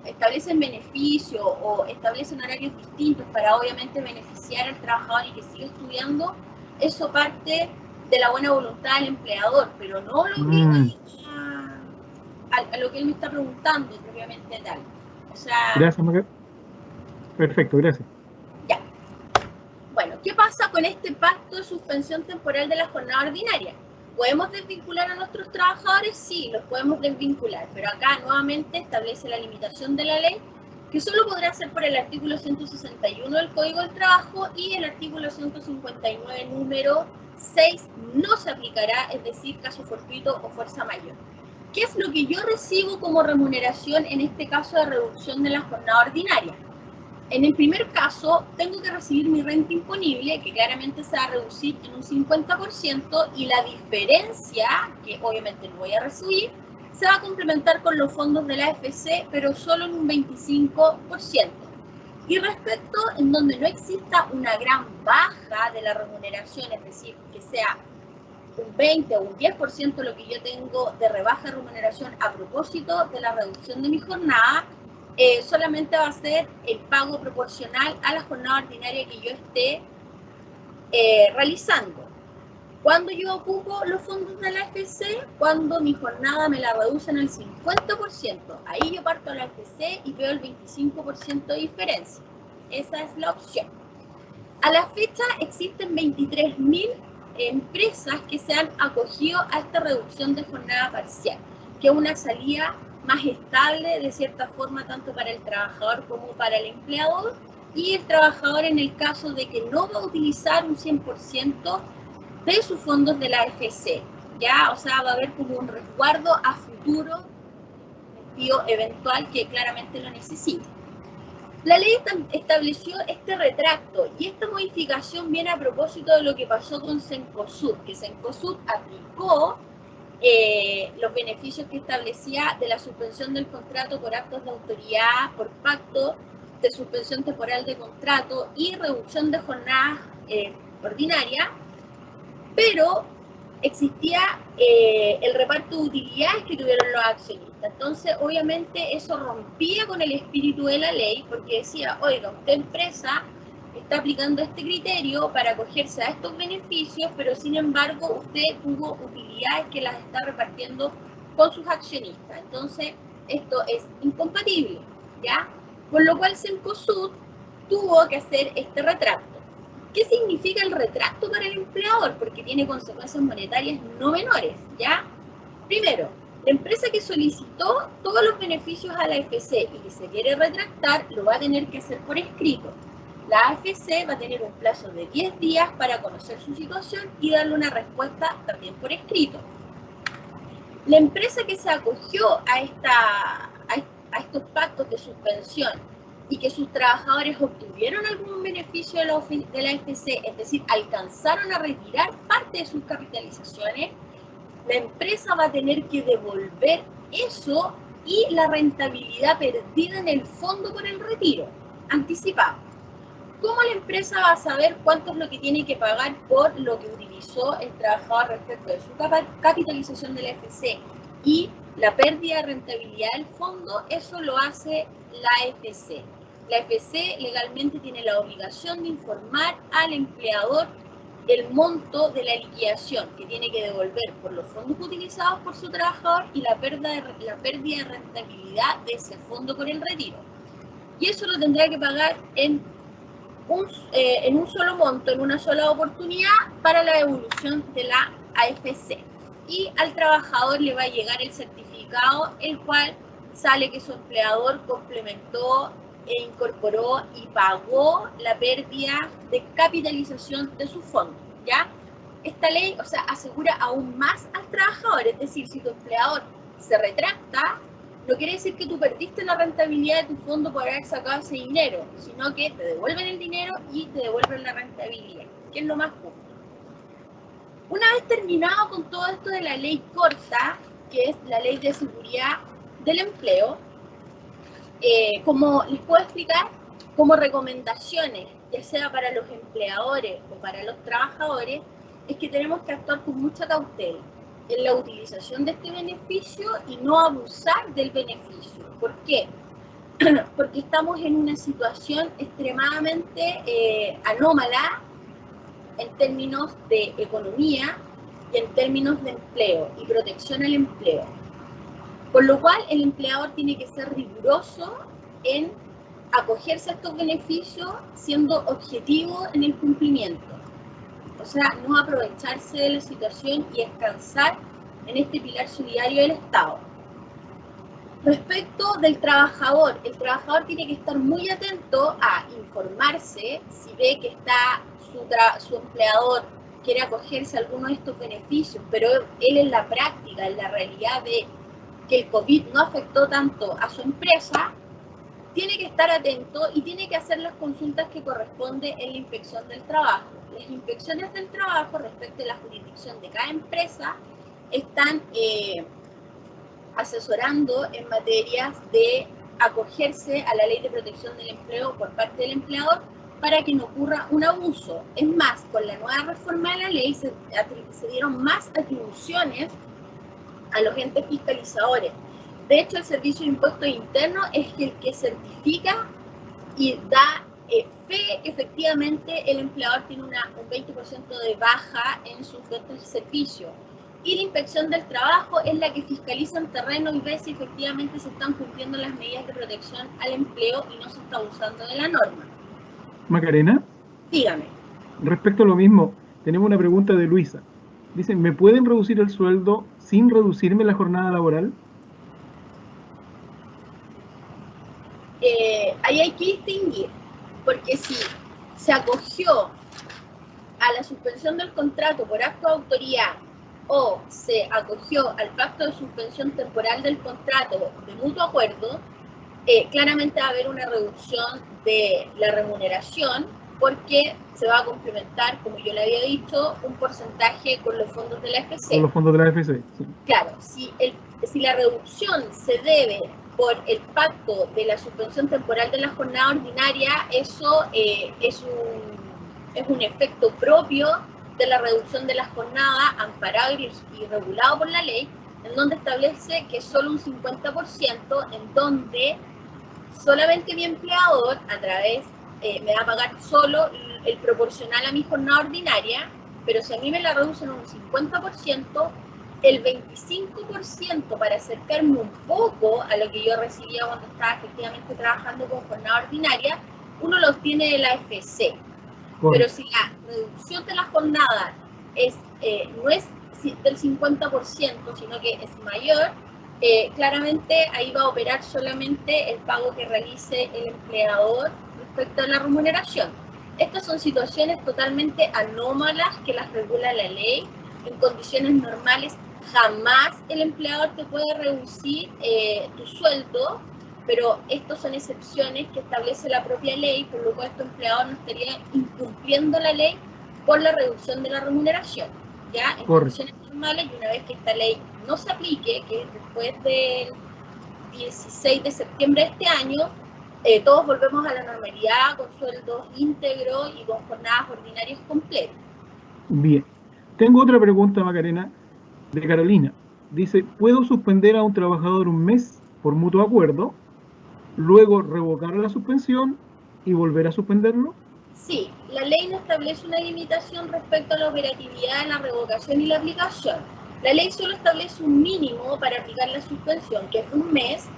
establecen beneficios o establecen horarios distintos para obviamente beneficiar al trabajador y que siga estudiando, eso parte de la buena voluntad del empleador, pero no lo obliga a lo que él me está preguntando propiamente tal. O sea, gracias, Maca. Perfecto, gracias. Ya. Bueno, ¿qué pasa con este pacto de suspensión temporal de la jornada ordinaria? ¿Podemos desvincular a nuestros trabajadores? Sí, los podemos desvincular, pero acá nuevamente establece la limitación de la ley, que solo podrá ser por el artículo 161 del Código del Trabajo y el artículo 159 número 6 no se aplicará, es decir, caso fortuito o fuerza mayor. ¿Qué es lo que yo recibo como remuneración en este caso de reducción de la jornada ordinaria? En el primer caso, tengo que recibir mi renta imponible, que claramente se va a reducir en un 50%, y la diferencia, que obviamente no voy a recibir, se va a complementar con los fondos de la AFC, pero solo en un 25%. Y respecto en donde no exista una gran baja de la remuneración, es decir, que sea un 20 o un 10% lo que yo tengo de rebaja de remuneración a propósito de la reducción de mi jornada, solamente va a ser el pago proporcional a la jornada ordinaria que yo esté realizando. Cuando yo ocupo los fondos de la AFC, cuando mi jornada me la reducen al 50%, ahí yo parto a la AFC y veo el 25% de diferencia. Esa es la opción. A la fecha existen 23.000 empresas que se han acogido a esta reducción de jornada parcial, que es una salida más estable de cierta forma tanto para el trabajador como para el empleador, y el trabajador en el caso de que no va a utilizar un 100% de sus fondos de la AFC, ¿ya? O sea, va a haber como un resguardo a futuro, eventual, que claramente lo necesita. La ley estableció este retracto y esta modificación viene a propósito de lo que pasó con Cencosud, que Cencosud aplicó los beneficios que establecía de la suspensión del contrato por actos de autoridad, por pacto de suspensión temporal de contrato y reducción de jornadas ordinarias, pero existía el reparto de utilidades que tuvieron los accionistas. Entonces, obviamente, eso rompía con el espíritu de la ley, porque decía, oiga, usted empresa está aplicando este criterio para acogerse a estos beneficios, pero sin embargo, usted tuvo utilidades que las está repartiendo con sus accionistas. Entonces, esto es incompatible, ¿ya? Por lo cual, Cencosud tuvo que hacer este retracto. ¿Qué significa el retracto para el empleador? Porque tiene consecuencias monetarias no menores, ¿ya? Primero, la empresa que solicitó todos los beneficios a la AFC y que se quiere retractar, lo va a tener que hacer por escrito. La AFC va a tener un plazo de 10 días para conocer su situación y darle una respuesta también por escrito. La empresa que se acogió a estos pactos de suspensión y que sus trabajadores obtuvieron algún beneficio de la AFC, es decir, alcanzaron a retirar parte de sus capitalizaciones, la empresa va a tener que devolver eso y la rentabilidad perdida en el fondo por el retiro anticipado. ¿Cómo la empresa va a saber cuánto es lo que tiene que pagar por lo que utilizó el trabajador respecto de su capitalización de la AFC y la pérdida de rentabilidad del fondo? Eso lo hace la AFC. La AFC legalmente tiene la obligación de informar al empleador el monto de la liquidación que tiene que devolver por los fondos utilizados por su trabajador y la pérdida de rentabilidad de ese fondo por el retiro. Y eso lo tendrá que pagar en un solo monto, en una sola oportunidad para la devolución de la AFC. Y al trabajador le va a llegar el certificado, el cual sale que su empleador complementó e incorporó y pagó la pérdida de capitalización de su fondo, ¿ya? Esta ley, o sea, asegura aún más al trabajador, es decir, si tu empleador se retracta, no quiere decir que tú perdiste la rentabilidad de tu fondo por haber sacado ese dinero, sino que te devuelven el dinero y te devuelven la rentabilidad, que es lo más justo. Una vez terminado con todo esto de la ley corta, que es la ley de seguridad del empleo, como les puedo explicar, como recomendaciones, ya sea para los empleadores o para los trabajadores, es que tenemos que actuar con mucha cautela en la utilización de este beneficio y no abusar del beneficio. ¿Por qué? Porque estamos en una situación extremadamente anómala en términos de economía y en términos de empleo y protección al empleo. Por lo cual, el empleador tiene que ser riguroso en acogerse a estos beneficios siendo objetivo en el cumplimiento. O sea, no aprovecharse de la situación y descansar en este pilar solidario del Estado. Respecto del trabajador, el trabajador tiene que estar muy atento a informarse si ve que está su empleador quiere acogerse a alguno de estos beneficios, pero él en la práctica, en la realidad ve que el COVID no afectó tanto a su empresa, tiene que estar atento y tiene que hacer las consultas que corresponde en la inspección del trabajo. Las inspecciones del trabajo respecto a la jurisdicción de cada empresa están asesorando en materias de acogerse a la ley de protección del empleo por parte del empleador para que no ocurra un abuso. Es más, con la nueva reforma de la ley se dieron más atribuciones a los entes fiscalizadores. De hecho, el Servicio de Impuestos Internos es el que certifica y da fe que efectivamente el empleador tiene un 20% de baja en sus gastos de servicio. Y la Inspección del Trabajo es la que fiscaliza en terreno y ve si efectivamente se están cumpliendo las medidas de protección al empleo y no se está abusando de la norma. Macarena, Dígame. respecto a lo mismo, tenemos una pregunta de Luisa. Dice, ¿me pueden reducir el sueldo sin reducirme la jornada laboral? Ahí hay que distinguir, porque si se acogió a la suspensión del contrato por acto de autoridad o se acogió al pacto de suspensión temporal del contrato de mutuo acuerdo, claramente va a haber una reducción de la remuneración porque se va a complementar, como yo le había dicho, un porcentaje con los fondos de la AFC. Con los fondos de la AFC, sí. Claro, si la reducción se debe por el pacto de la suspensión temporal de la jornada ordinaria, eso es un efecto propio de la reducción de la jornada amparado y regulado por la ley, en donde establece que solo un 50%, en donde solamente mi empleador a través me va a pagar solo el proporcional a mi jornada ordinaria, pero si a mí me la reducen un 50%, el 25% para acercarme un poco a lo que yo recibía cuando estaba efectivamente trabajando con jornada ordinaria, uno lo obtiene de la AFC. Pero si la reducción de la jornada no es del 50%, sino que es mayor, claramente ahí va a operar solamente el pago que realice el empleador respecto a la remuneración. Estas son situaciones totalmente anómalas que las regula la ley. En condiciones normales jamás el empleador te puede reducir tu sueldo, pero estas son excepciones que establece la propia ley, por lo cual tu empleador no estaría incumpliendo la ley por la reducción de la remuneración. ¿Ya? En condiciones normales, y una vez que esta ley no se aplique, que es después del 16 de septiembre de este año, todos volvemos a la normalidad con sueldos íntegros y con jornadas ordinarias completas. Bien. Tengo otra pregunta, Macarena, de Carolina. Dice, ¿puedo suspender a un trabajador un mes por mutuo acuerdo, luego revocar la suspensión y volver a suspenderlo? Sí, la ley no establece una limitación respecto a la operatividad de la revocación y la aplicación. La ley solo establece un mínimo para aplicar la suspensión, que es de un mes,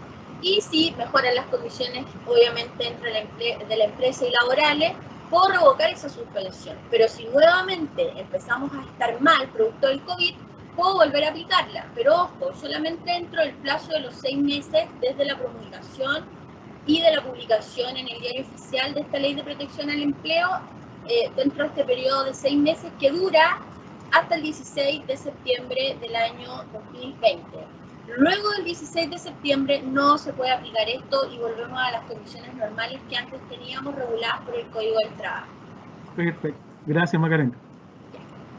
y si mejoran las condiciones, obviamente, entre de la empresa y laborales, puedo revocar esa suspensión. Pero si nuevamente empezamos a estar mal producto del COVID, puedo volver a aplicarla. Pero ojo, solamente dentro del plazo de los 6 meses desde la promulgación y de la publicación en el diario oficial de esta ley de protección al empleo, dentro de este periodo de 6 meses que dura hasta el 16 de septiembre del año 2020. Luego del 16 de septiembre no se puede aplicar esto y volvemos a las condiciones normales que antes teníamos reguladas por el Código del Trabajo. Perfecto. Gracias, Macarena.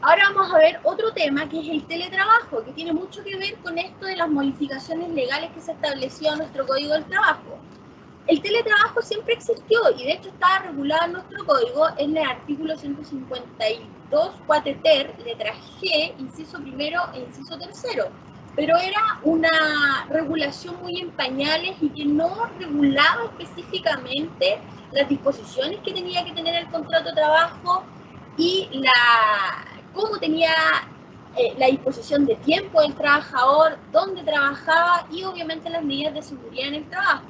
Ahora vamos a ver otro tema, que es el teletrabajo, que tiene mucho que ver con esto de las modificaciones legales que se estableció en nuestro Código del Trabajo. El teletrabajo siempre existió y de hecho estaba regulado en nuestro código en el artículo 152 cuateter, letra G, inciso primero e inciso tercero. Pero era una regulación muy en pañales y que no regulaba específicamente las disposiciones que tenía que tener el contrato de trabajo y cómo tenía la disposición de tiempo del trabajador, dónde trabajaba y obviamente las medidas de seguridad en el trabajo.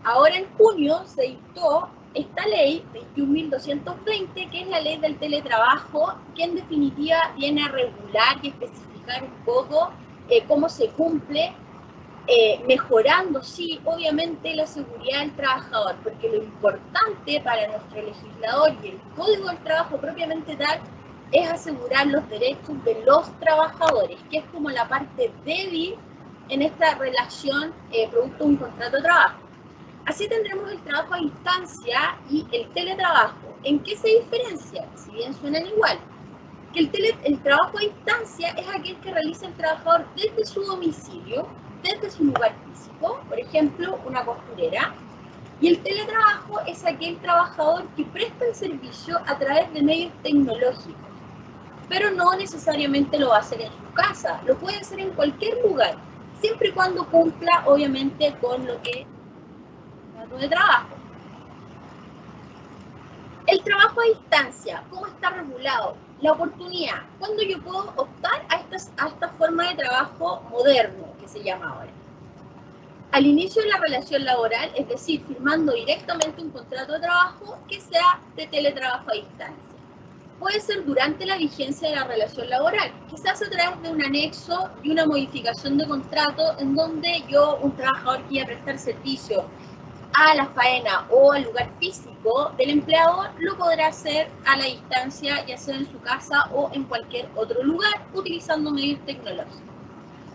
Ahora en junio se dictó esta ley 21.220, que es la ley del teletrabajo, que en definitiva viene a regular y especificar un poco cómo se cumple, mejorando, sí, obviamente la seguridad del trabajador, porque lo importante para nuestro legislador y el Código del Trabajo propiamente tal es asegurar los derechos de los trabajadores, que es como la parte débil en esta relación producto de un contrato de trabajo. Así tendremos el trabajo a distancia y el teletrabajo. ¿En qué se diferencia? Si bien suenan igual. Que el trabajo a distancia es aquel que realiza el trabajador desde su domicilio, desde su lugar físico, por ejemplo, una costurera, Y el teletrabajo es aquel trabajador que presta el servicio a través de medios tecnológicos, pero no necesariamente lo va a hacer en su casa, lo puede hacer en cualquier lugar, siempre y cuando cumpla, obviamente, con lo que es el contrato de trabajo. El trabajo a distancia, ¿cómo está regulado? La oportunidad, ¿cuándo yo puedo optar a esta forma de trabajo moderno, que se llama ahora? Al inicio de la relación laboral, es decir, firmando directamente un contrato de trabajo que sea de teletrabajo a distancia. Puede ser durante la vigencia de la relación laboral, que se hace a través de un anexo y una modificación de contrato en donde un trabajador que iba a prestar servicio a la faena o al lugar físico del empleador, lo podrá hacer a la distancia, ya sea en su casa o en cualquier otro lugar, utilizando medios tecnológicos.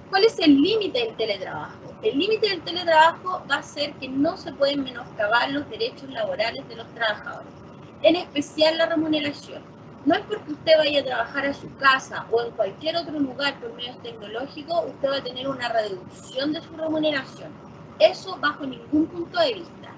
¿Cuál es el límite del teletrabajo? El límite del teletrabajo va a ser que no se pueden menoscabar los derechos laborales de los trabajadores, en especial la remuneración. No es porque usted vaya a trabajar a su casa o en cualquier otro lugar por medios tecnológicos, usted va a tener una reducción de su remuneración. Eso bajo ningún punto de vista.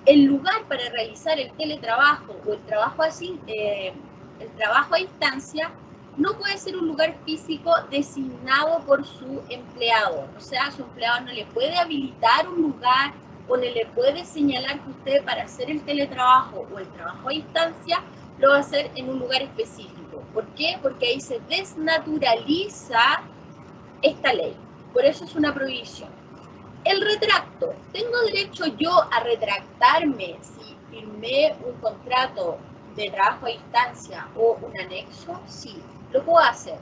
El lugar para realizar el teletrabajo o el trabajo a distancia no puede ser un lugar físico designado por su empleador. O sea, su empleador no le puede habilitar un lugar o no le puede señalar que usted para hacer el teletrabajo o el trabajo a distancia lo va a hacer en un lugar específico. ¿Por qué? Porque ahí se desnaturaliza esta ley. Por eso es una prohibición. El retracto. ¿Tengo derecho yo a retractarme si firmé un contrato de trabajo a distancia o un anexo? Sí, lo puedo hacer.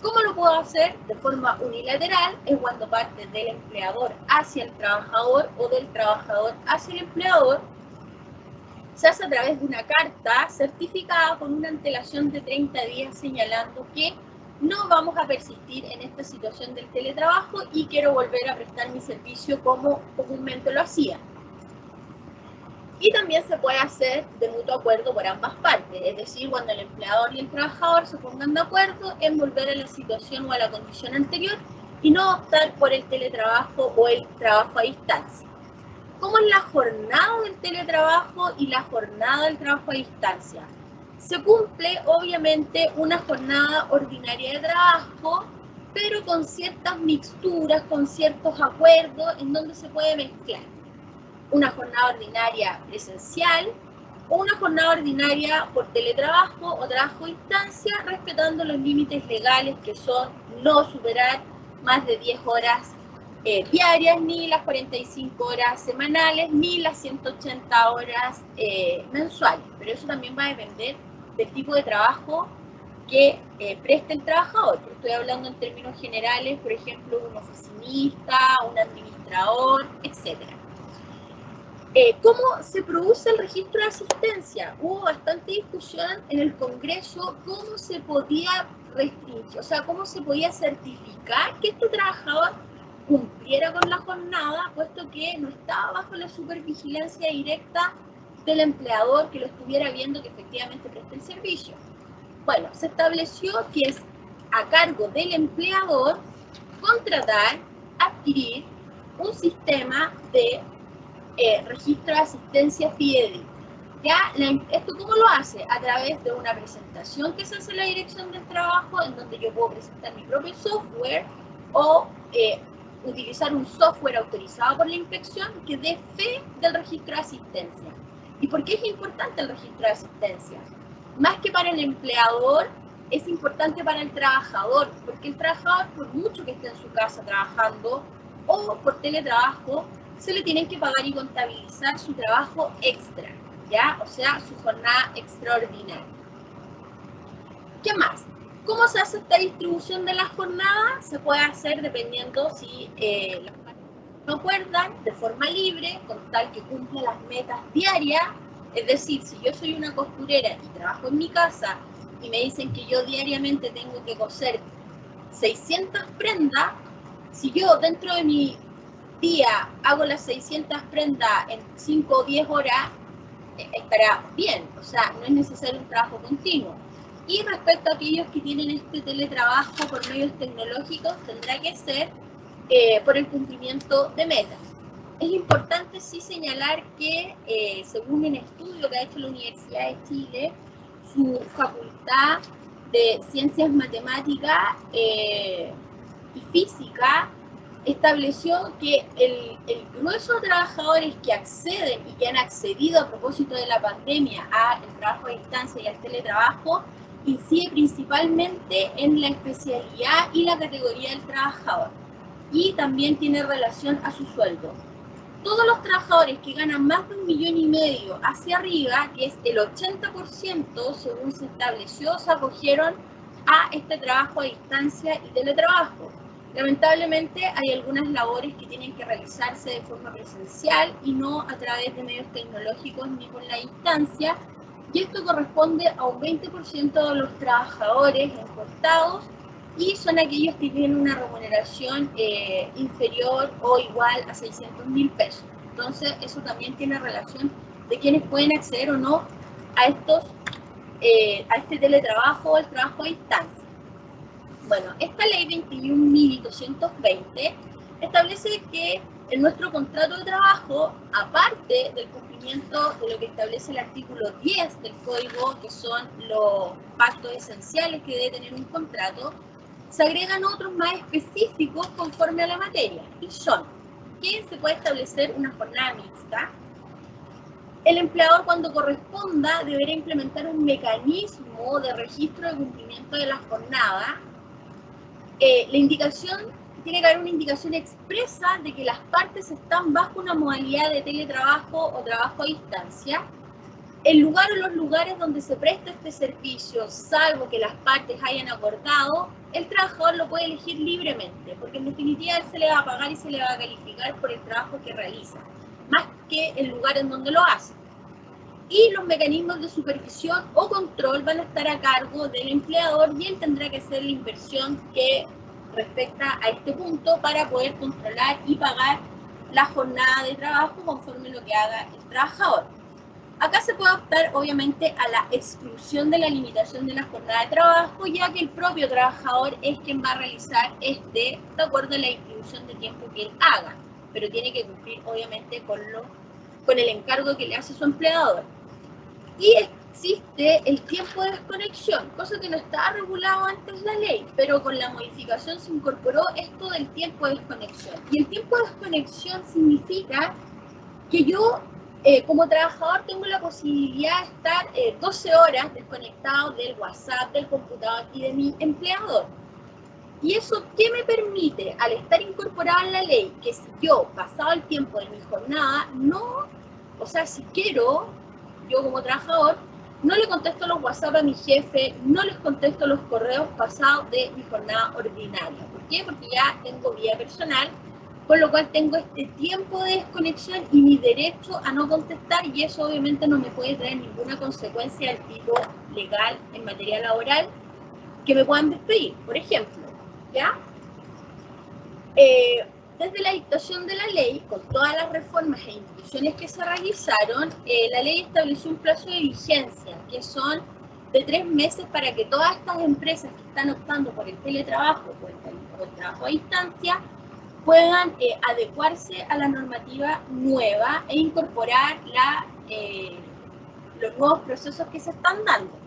¿Cómo lo puedo hacer? De forma unilateral, es cuando parte del empleador hacia el trabajador o del trabajador hacia el empleador. Se hace a través de una carta certificada con una antelación de 30 días señalando que no vamos a persistir en esta situación del teletrabajo y quiero volver a prestar mi servicio como comúnmente lo hacía. Y también se puede hacer de mutuo acuerdo por ambas partes, es decir, cuando el empleador y el trabajador se pongan de acuerdo en volver a la situación o a la condición anterior y no optar por el teletrabajo o el trabajo a distancia. ¿Cómo es la jornada del teletrabajo y la jornada del trabajo a distancia? Se cumple, obviamente, una jornada ordinaria de trabajo, pero con ciertas mixturas, con ciertos acuerdos en donde se puede mezclar una jornada ordinaria presencial o una jornada ordinaria por teletrabajo o trabajo a distancia, respetando los límites legales que son no superar más de 10 horas diarias, ni las 45 horas semanales, ni las 180 horas mensuales. Pero eso también va a depender del tipo de trabajo que preste el trabajador. Estoy hablando en términos generales, por ejemplo, un oficinista, un administrador, etc. ¿Cómo se produce el registro de asistencia? Hubo bastante discusión en el Congreso cómo se podía restringir, o sea, cómo se podía certificar que este trabajador cumpliera con la jornada, puesto que no estaba bajo la supervigilancia directa del empleador que lo estuviera viendo que efectivamente presta el servicio. Bueno, se estableció que es a cargo del empleador contratar, adquirir un sistema de registro de asistencia fidedigna. ¿Esto cómo lo hace? A través de una presentación que se hace en la dirección del trabajo, en donde yo puedo presentar mi propio software o utilizar un software autorizado por la inspección que dé fe del registro de asistencia. ¿Y por qué es importante el registro de asistencia? Más que para el empleador, es importante para el trabajador, porque el trabajador, por mucho que esté en su casa trabajando o por teletrabajo, se le tienen que pagar y contabilizar su trabajo extra, ¿ya? O sea, su jornada extraordinaria. ¿Qué más? ¿Cómo se hace esta distribución de la jornada? Se puede hacer dependiendo si las partes no acuerdan de forma libre, con tal que cumpla las metas diarias. Es decir, si yo soy una costurera y trabajo en mi casa y me dicen que yo diariamente tengo que coser 600 prendas, si yo dentro de mi día hago las 600 prendas en 5 o 10 horas, estará bien, o sea, no es necesario un trabajo continuo. Y respecto a aquellos que tienen este teletrabajo por medios tecnológicos, tendrá que ser por el cumplimiento de metas. Es importante sí señalar que, según un estudio que ha hecho la Universidad de Chile, su facultad de Ciencias Matemáticas y Física estableció que el grueso de trabajadores que acceden y que han accedido a propósito de la pandemia al trabajo a distancia y al teletrabajo incide principalmente en la especialidad y la categoría del trabajador, y también tiene relación a su sueldo. Todos los trabajadores que ganan más de 1,5 millones hacia arriba, que es el 80% según se estableció, se acogieron a este trabajo a distancia y teletrabajo. Lamentablemente hay algunas labores que tienen que realizarse de forma presencial y no a través de medios tecnológicos ni con la distancia, y esto corresponde a un 20% de los trabajadores encuestados, y son aquellos que tienen una remuneración inferior o igual a 600.000 pesos. Entonces, eso también tiene relación de quienes pueden acceder o no a este teletrabajo o el trabajo a distancia. Bueno, esta ley 21.220 establece que en nuestro contrato de trabajo, aparte del cumplimiento de lo que establece el artículo 10 del código, que son los pactos esenciales que debe tener un contrato, se agregan otros más específicos conforme a la materia, y son que se puede establecer una jornada mixta. El empleador, cuando corresponda, deberá implementar un mecanismo de registro de cumplimiento de la jornada. La indicación, tiene que haber una indicación expresa de que las partes están bajo una modalidad de teletrabajo o trabajo a distancia. El lugar o los lugares donde se presta este servicio, salvo que las partes hayan acordado, el trabajador lo puede elegir libremente, porque en definitiva él se le va a pagar y se le va a calificar por el trabajo que realiza, más que el lugar en donde lo hace. Y los mecanismos de supervisión o control van a estar a cargo del empleador, y él tendrá que hacer la inversión que respecta a este punto para poder controlar y pagar la jornada de trabajo conforme lo que haga el trabajador. Acá se puede optar, obviamente, a la exclusión de la limitación de la jornada de trabajo, ya que el propio trabajador es quien va a realizar de acuerdo a la distribución de tiempo que él haga, pero tiene que cumplir, obviamente, con el encargo que le hace su empleador. Y existe el tiempo de desconexión, cosa que no estaba regulado antes la ley, pero con la modificación se incorporó esto del tiempo de desconexión. Y el tiempo de desconexión significa que yo, como trabajador, tengo la posibilidad de estar 12 horas desconectado del WhatsApp, del computador y de mi empleador. ¿Y eso qué me permite? Al estar incorporada en la ley, que si yo, pasado el tiempo de mi jornada, si quiero, yo como trabajador, no le contesto los WhatsApp a mi jefe, no les contesto los correos pasados de mi jornada ordinaria. ¿Por qué? Porque ya tengo vida personal, con lo cual tengo este tiempo de desconexión y mi derecho a no contestar, y eso obviamente no me puede traer ninguna consecuencia del tipo legal en materia laboral que me puedan despedir, por ejemplo, ¿ya? Desde la dictación de la ley, con todas las reformas e instituciones que se realizaron, la ley estableció un plazo de vigencia, que son de 3 meses, para que todas estas empresas que están optando por el teletrabajo o el trabajo a distancia puedan adecuarse a la normativa nueva e incorporar los nuevos procesos que se están dando.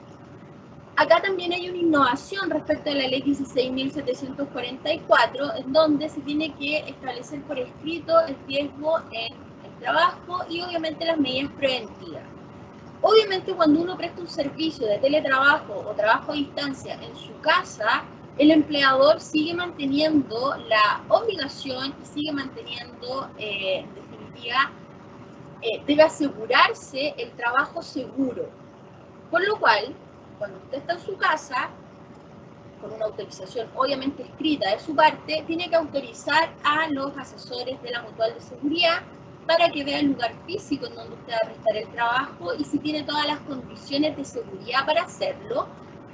Acá también hay una innovación respecto a la ley 16.744, en donde se tiene que establecer por escrito el riesgo en el trabajo y obviamente las medidas preventivas. Obviamente, cuando uno presta un servicio de teletrabajo o trabajo a distancia en su casa, el empleador sigue manteniendo la obligación y sigue manteniendo, en definitiva, debe asegurarse el trabajo seguro. Por lo cual, cuando usted está en su casa, con una autorización obviamente escrita de su parte, tiene que autorizar a los asesores de la Mutual de Seguridad para que vea el lugar físico en donde usted va a prestar el trabajo, y si tiene todas las condiciones de seguridad para hacerlo,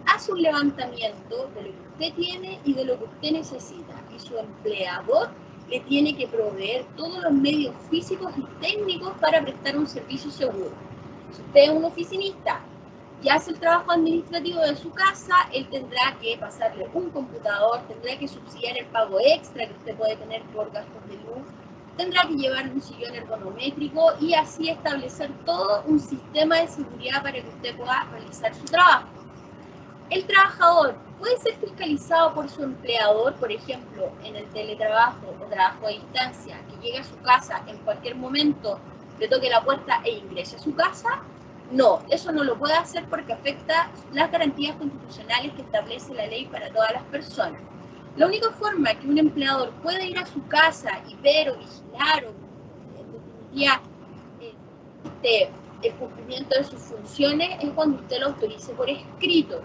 hace un levantamiento de lo que usted tiene y de lo que usted necesita, y su empleador le tiene que proveer todos los medios físicos y técnicos para prestar un servicio seguro. Si usted es un oficinista y hace el trabajo administrativo de su casa, él tendrá que pasarle un computador, tendrá que subsidiar el pago extra que usted puede tener por gastos de luz tendrá que llevar un sillón ergonométrico y así establecer todo un sistema de seguridad para que usted pueda realizar su trabajo. El trabajador puede ser fiscalizado por su empleador, por ejemplo, en el teletrabajo o trabajo a distancia, que llegue a su casa en cualquier momento, le toque la puerta e ingrese a su casa. No, eso no lo puede hacer porque afecta las garantías constitucionales que establece la ley para todas las personas. La única forma que un empleador pueda ir a su casa y ver o vigilar o en definitiva el cumplimiento de sus funciones es cuando usted lo autorice por escrito,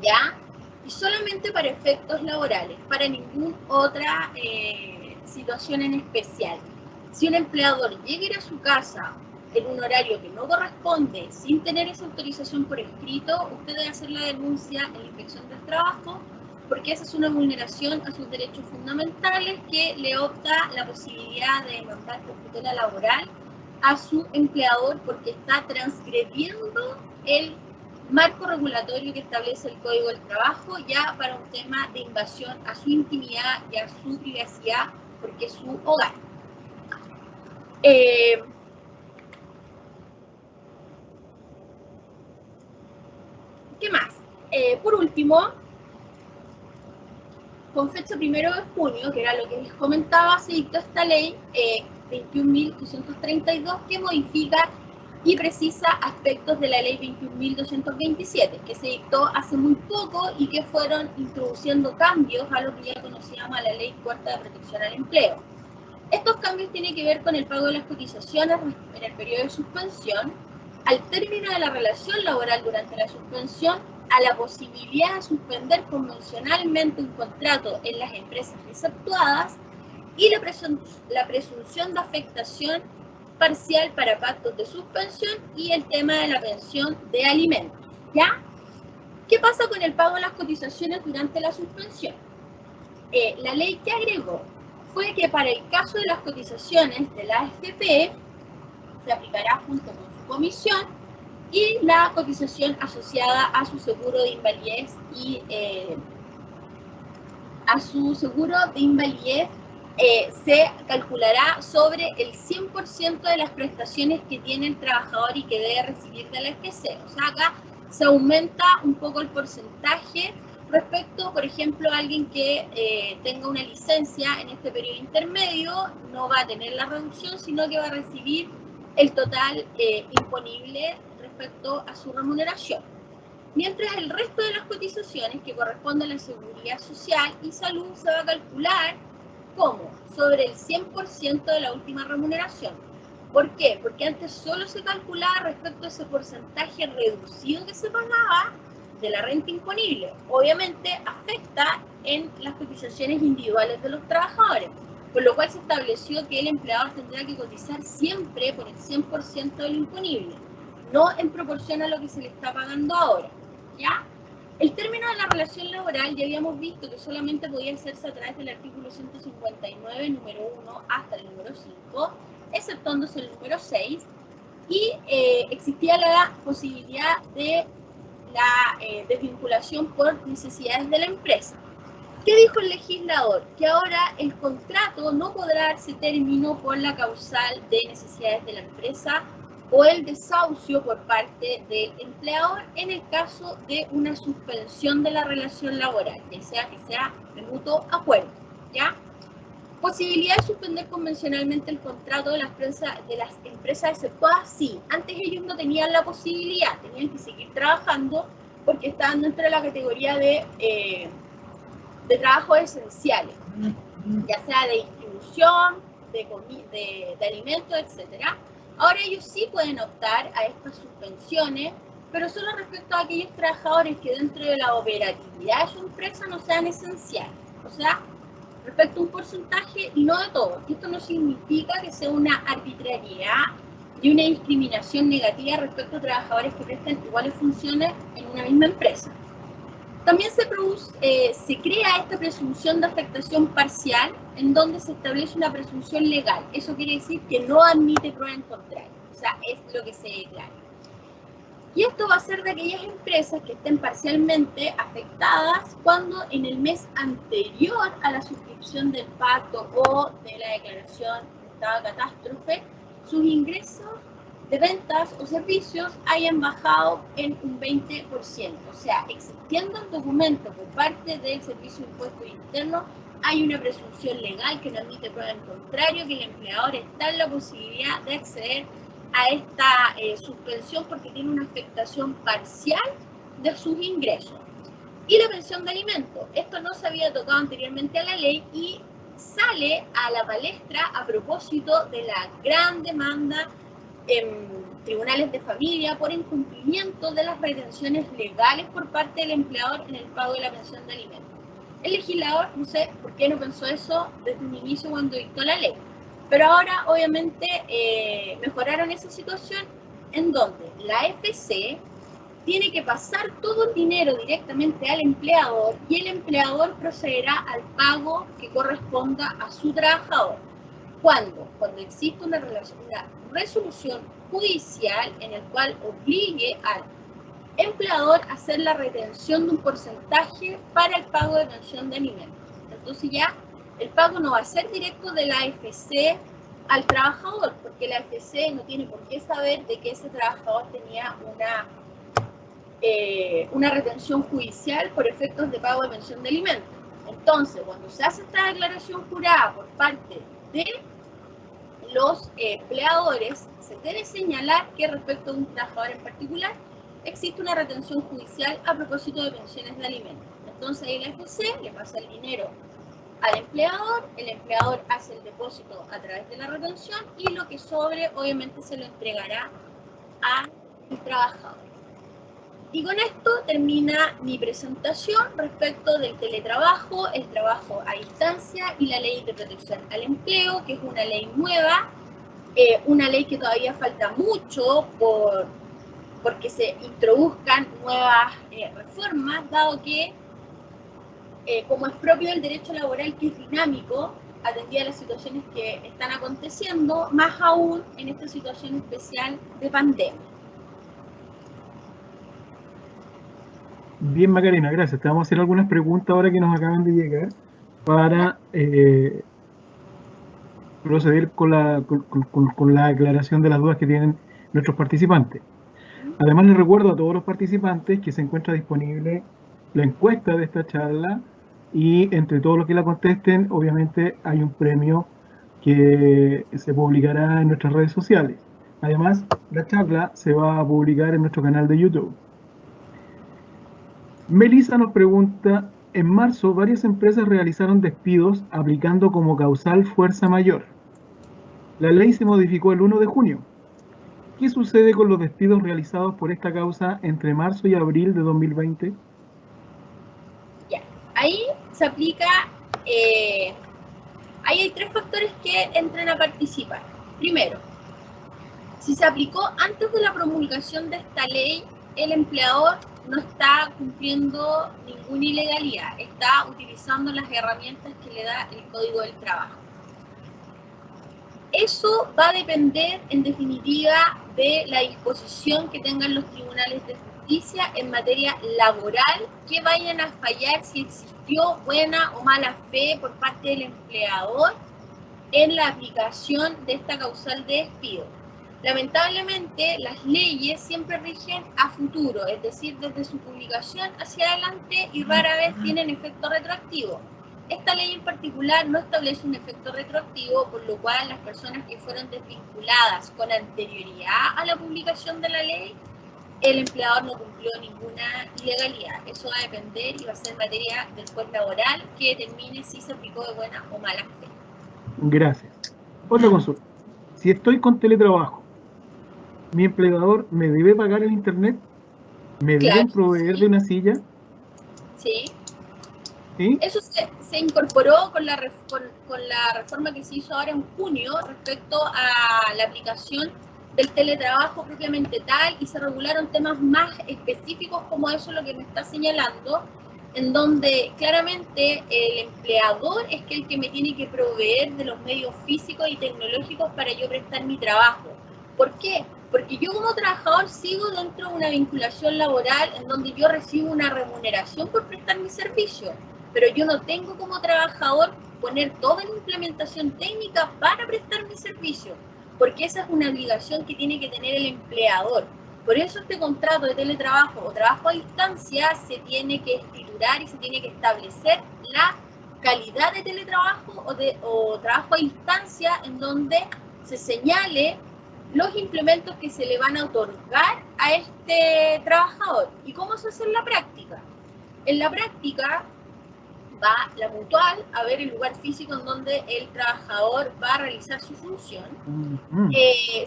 ¿ya? Y solamente para efectos laborales, para ninguna otra situación en especial. Si un empleador llega a ir a su casa en un horario que no corresponde, sin tener esa autorización por escrito, usted debe hacer la denuncia en la Inspección del Trabajo, porque esa es una vulneración a sus derechos fundamentales que le opta la posibilidad de demandar por tutela laboral a su empleador porque está transgrediendo el marco regulatorio que establece el Código del Trabajo ya para un tema de invasión a su intimidad y a su privacidad porque es su hogar. ¿Qué más? Por último, con fecha 1 de junio, que era lo que les comentaba, se dictó esta ley 21.232 que modifica y precisa aspectos de la ley 21.227, que se dictó hace muy poco y que fueron introduciendo cambios a lo que ya conocíamos a la ley cuarta de protección al empleo. Estos cambios tienen que ver con el pago de las cotizaciones en el periodo de suspensión, al término de la relación laboral durante la suspensión, a la posibilidad de suspender convencionalmente un contrato en las empresas exceptuadas y la presunción de afectación parcial para pactos de suspensión y el tema de la pensión de alimentos, ¿ya? ¿Qué pasa con el pago de las cotizaciones durante la suspensión? La ley que agregó fue que para el caso de las cotizaciones de la AFP se aplicará junto con su comisión y la cotización asociada a su seguro de invalidez y se calculará sobre el 100% de las prestaciones que tiene el trabajador y que debe recibir de la FP. O sea, acá se aumenta un poco el porcentaje respecto, por ejemplo, a alguien que tenga una licencia en este periodo intermedio, no va a tener la reducción, sino que va a recibir el total imponible respecto a su remuneración. Mientras el resto de las cotizaciones que corresponden a la seguridad social y salud se va a calcular como sobre el 100% de la última remuneración. ¿Por qué? Porque antes solo se calculaba respecto a ese porcentaje reducido que se pagaba de la renta imponible. Obviamente afecta en las cotizaciones individuales de los trabajadores, por lo cual se estableció que el empleador tendrá que cotizar siempre por el 100% del imponible, no en proporción a lo que se le está pagando ahora, ¿ya? El término de la relación laboral ya habíamos visto que solamente podía hacerse a través del artículo 159, número 1 hasta el número 5, exceptuándose el número 6, y existía la posibilidad de la desvinculación por necesidades de la empresa. ¿Qué dijo el legislador? Que ahora el contrato no podrá darse término por la causal de necesidades de la empresa o el desahucio por parte del empleador en el caso de una suspensión de la relación laboral, que sea de mutuo acuerdo, ¿ya? Posibilidad de suspender convencionalmente el contrato de las empresas exceptuadas, sí. Antes ellos no tenían la posibilidad, tenían que seguir trabajando porque estaban dentro de la categoría de trabajos esenciales, ya sea de distribución, de alimentos, etc. Ahora ellos sí pueden optar a estas suspensiones, pero solo respecto a aquellos trabajadores que dentro de la operatividad de su empresa no sean esenciales. O sea, respecto a un porcentaje y no de todo. Esto no significa que sea una arbitrariedad y una discriminación negativa respecto a trabajadores que prestan iguales funciones en una misma empresa. También se crea esta presunción de afectación parcial en donde se establece una presunción legal. Eso quiere decir que no admite prueba en contrario. O sea, es lo que se declara. Y esto va a ser de aquellas empresas que estén parcialmente afectadas cuando en el mes anterior a la suscripción del pacto o de la declaración de estado de catástrofe, sus ingresos de ventas o servicios hayan bajado en un 20%. O sea, existiendo el documento por parte del Servicio de Impuestos Internos, hay una presunción legal que no admite prueba en contrario, que el empleador está en la posibilidad de acceder a esta suspensión porque tiene una afectación parcial de sus ingresos. Y la pensión de alimentos. Esto no se había tocado anteriormente a la ley y sale a la palestra a propósito de la gran demanda en tribunales de familia por incumplimiento de las retenciones legales por parte del empleador en el pago de la pensión de alimentos. El legislador, no sé por qué no pensó eso desde un inicio cuando dictó la ley, pero ahora obviamente mejoraron esa situación en donde la AFC tiene que pasar todo el dinero directamente al empleador y el empleador procederá al pago que corresponda a su trabajador. Cuando existe una resolución judicial en el cual obligue al empleador a hacer la retención de un porcentaje para el pago de pensión de alimentos. Entonces ya el pago no va a ser directo de la AFC al trabajador, porque la AFC no tiene por qué saber de que ese trabajador tenía una retención judicial por efectos de pago de pensión de alimentos. Entonces, cuando se hace esta declaración jurada por parte de los empleadores, se debe señalar que respecto a un trabajador en particular existe una retención judicial a propósito de pensiones de alimentos. Entonces ahí la AFC le pasa el dinero al empleador, el empleador hace el depósito a través de la retención y lo que sobre obviamente se lo entregará al trabajador. Y con esto termina mi presentación respecto del teletrabajo, el trabajo a distancia y la ley de protección al empleo, que es una ley nueva, una ley que todavía falta mucho porque se introduzcan nuevas reformas, dado que, como es propio del derecho laboral que es dinámico, atendía a las situaciones que están aconteciendo, más aún en esta situación especial de pandemia. Bien, Macarena, gracias. Te vamos a hacer algunas preguntas ahora que nos acaban de llegar para proceder con la aclaración de las dudas que tienen nuestros participantes. Además, les recuerdo a todos los participantes que se encuentra disponible la encuesta de esta charla y entre todos los que la contesten, obviamente hay un premio que se publicará en nuestras redes sociales. Además, la charla se va a publicar en nuestro canal de YouTube. Melissa nos pregunta, en marzo varias empresas realizaron despidos aplicando como causal fuerza mayor. La ley se modificó el 1 de junio. ¿Qué sucede con los despidos realizados por esta causa entre marzo y abril de 2020? Ya, ahí se aplica, ahí hay tres factores que entran a participar. Primero, si se aplicó antes de la promulgación de esta ley, el empleador no está cumpliendo ninguna ilegalidad, está utilizando las herramientas que le da el Código del Trabajo. Eso va a depender, en definitiva, de la disposición que tengan los tribunales de justicia en materia laboral, que vayan a fallar si existió buena o mala fe por parte del empleador en la aplicación de esta causal de despido. Lamentablemente, las leyes siempre rigen a futuro, es decir, desde su publicación hacia adelante y rara vez tienen efecto retroactivo. Esta ley en particular no establece un efecto retroactivo, por lo cual las personas que fueron desvinculadas con anterioridad a la publicación de la ley, el empleador no cumplió ninguna ilegalidad. Eso va a depender y va a ser materia del juez laboral que determine si se aplicó de buena o mala fe. Gracias. Otra consulta. Si estoy con teletrabajo, ¿mi empleador me debe pagar el internet? ¿Me deben proveer de una silla? Sí. ¿Sí? Eso se incorporó con la reforma que se hizo ahora en junio respecto a la aplicación del teletrabajo propiamente tal, y se regularon temas más específicos como eso lo que me está señalando, en donde claramente el empleador es el que me tiene que proveer de los medios físicos y tecnológicos para yo prestar mi trabajo. ¿Por qué? Porque yo como trabajador sigo dentro de una vinculación laboral en donde yo recibo una remuneración por prestar mi servicio, pero yo no tengo como trabajador poner toda la implementación técnica para prestar mi servicio, porque esa es una obligación que tiene que tener el empleador. Por eso este contrato de teletrabajo o trabajo a distancia se tiene que estitular y se tiene que establecer la calidad de teletrabajo o trabajo a distancia, en donde se señale los implementos que se le van a otorgar a este trabajador. ¿Y cómo se hace en la práctica? En la práctica va la mutual a ver el lugar físico en donde el trabajador va a realizar su función.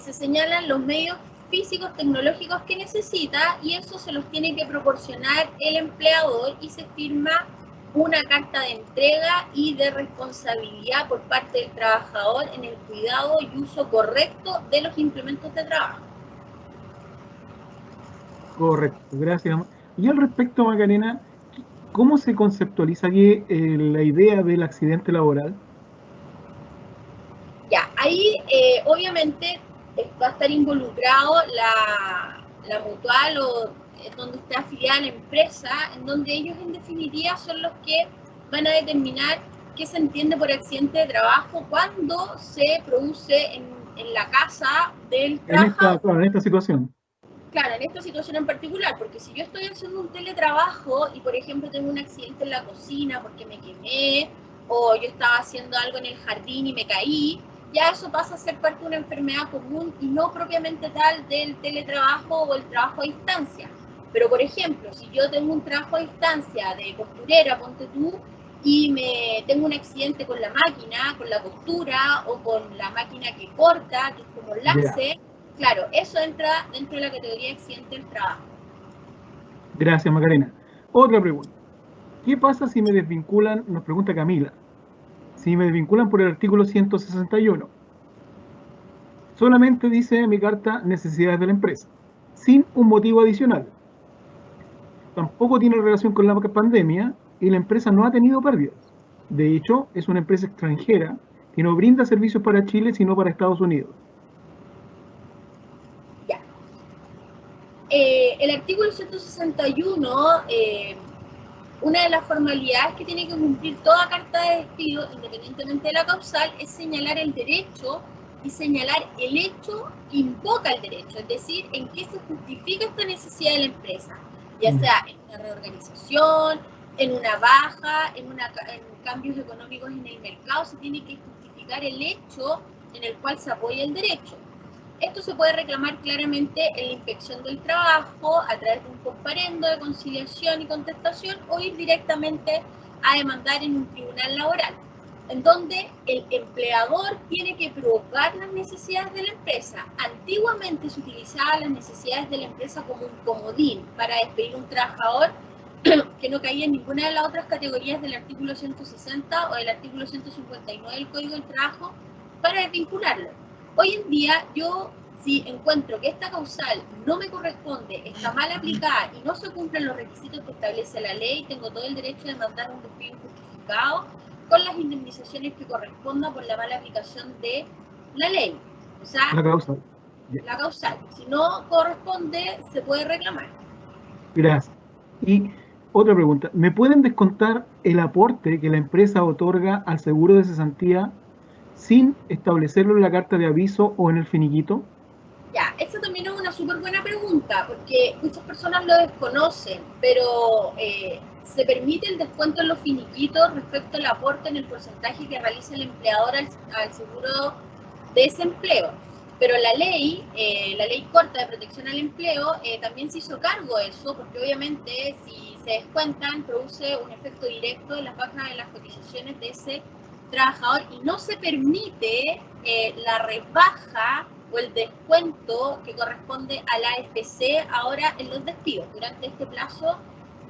Se señalan los medios físicos, tecnológicos que necesita, y eso se los tiene que proporcionar el empleador, y se firma una carta de entrega y de responsabilidad por parte del trabajador en el cuidado y uso correcto de los implementos de trabajo. Correcto, gracias. Y al respecto, Macarena, ¿cómo se conceptualiza aquí la idea del accidente laboral? Ya, ahí obviamente va a estar involucrado la mutual o donde esté afiliada la empresa, en donde ellos en definitiva son los que van a determinar qué se entiende por accidente de trabajo cuando se produce en la casa del trabajador. En esta situación. Claro, en esta situación en particular, porque si yo estoy haciendo un teletrabajo y, por ejemplo, tengo un accidente en la cocina porque me quemé, o yo estaba haciendo algo en el jardín y me caí, ya eso pasa a ser parte de una enfermedad común y no propiamente tal del teletrabajo o el trabajo a distancia. Pero, por ejemplo, si yo tengo un trabajo a distancia de costurera, ponte tú, y tengo un accidente con la máquina, con la costura, o con la máquina que corta, que es como láser, claro, eso entra dentro de la categoría de accidente del trabajo. Gracias, Macarena. Otra pregunta. ¿Qué pasa si me desvinculan? Nos pregunta Camila. Si me desvinculan por el artículo 161. Solamente dice en mi carta necesidades de la empresa, sin un motivo adicional. Tampoco tiene relación con la pandemia y la empresa no ha tenido pérdidas. De hecho, es una empresa extranjera que no brinda servicios para Chile, sino para Estados Unidos. Ya. El artículo 161, una de las formalidades que tiene que cumplir toda carta de despido, independientemente de la causal, es señalar el derecho y señalar el hecho que invoca el derecho, es decir, en qué se justifica esta necesidad de la empresa, ya sea en una reorganización, en una baja, en cambios económicos en el mercado, se tiene que justificar el hecho en el cual se apoya el derecho. Esto se puede reclamar claramente en la inspección del trabajo a través de un comparendo de conciliación y contestación, o ir directamente a demandar en un tribunal laboral, en donde el empleador tiene que provocar las necesidades de la empresa. Antiguamente se utilizaban las necesidades de la empresa como un comodín para despedir a un trabajador que no caía en ninguna de las otras categorías del artículo 160 o del artículo 159 del Código del Trabajo, para desvincularlo. Hoy en día, yo, si encuentro que esta causal no me corresponde, está mal aplicada y no se cumplen los requisitos que establece la ley, tengo todo el derecho de mandar un despido injustificado con las indemnizaciones que correspondan por la mala aplicación de la ley. O sea, la causal. La causal. Si no corresponde, se puede reclamar. Gracias. Y otra pregunta. ¿Me pueden descontar el aporte que la empresa otorga al seguro de cesantía sin establecerlo en la carta de aviso o en el finiquito? Ya, esa también es una súper buena pregunta, porque muchas personas lo desconocen, pero se permite el descuento en los finiquitos respecto al aporte en el porcentaje que realiza el empleador al seguro de desempleo. Pero la ley corta de protección al empleo, también se hizo cargo de eso, porque obviamente si se descuentan, produce un efecto directo en las bajas de las cotizaciones de ese trabajador, y no se permite la rebaja o el descuento que corresponde a la AFP ahora en los despidos, durante este plazo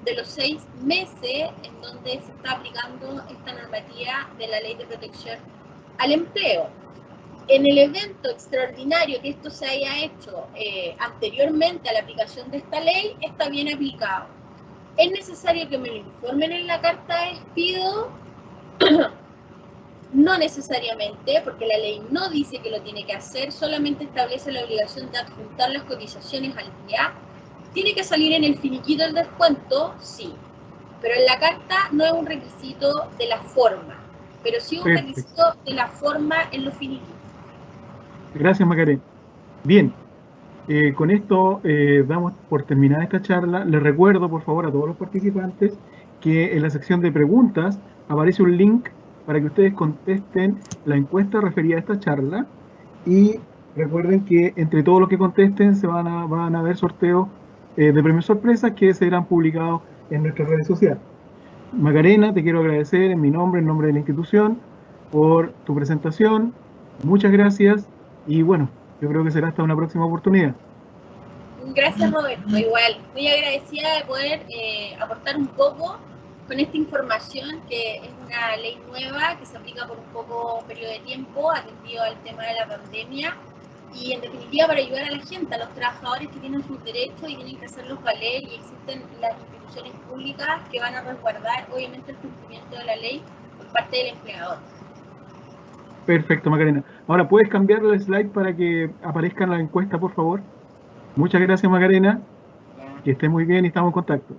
de los 6 meses en donde se está aplicando esta normativa de la Ley de Protección al Empleo. En el evento extraordinario que esto se haya hecho anteriormente a la aplicación de esta ley, está bien aplicado. Es necesario que me lo informen en la carta de despido No necesariamente, porque la ley no dice que lo tiene que hacer, solamente establece la obligación de adjuntar las cotizaciones al día. ¿Tiene que salir en el finiquito el descuento? Sí, pero en la carta no es un requisito de la forma, pero sí un Perfecto. requisito de la forma en los finiquitos. Gracias, Macarena. Bien, con esto damos por terminada esta charla. Les recuerdo, por favor, a todos los participantes que en la sección de preguntas aparece un link para que ustedes contesten la encuesta referida a esta charla. Y recuerden que entre todos los que contesten van a haber sorteos de premios sorpresas que serán publicados en nuestras redes sociales. Macarena, te quiero agradecer en mi nombre, en nombre de la institución, por tu presentación. Muchas gracias y bueno, yo creo que será hasta una próxima oportunidad. Gracias, Roberto. Igual, muy agradecida de poder aportar un poco con esta información, que es una ley nueva que se aplica por un poco periodo de tiempo, atendido al tema de la pandemia, y en definitiva para ayudar a la gente, a los trabajadores que tienen sus derechos y tienen que hacerlos valer, y existen las instituciones públicas que van a resguardar obviamente el cumplimiento de la ley por parte del empleador. Perfecto, Macarena. Ahora, ¿puedes cambiar el slide para que aparezca en la encuesta, por favor? Muchas gracias, Macarena. Que estés muy bien y estamos en contacto.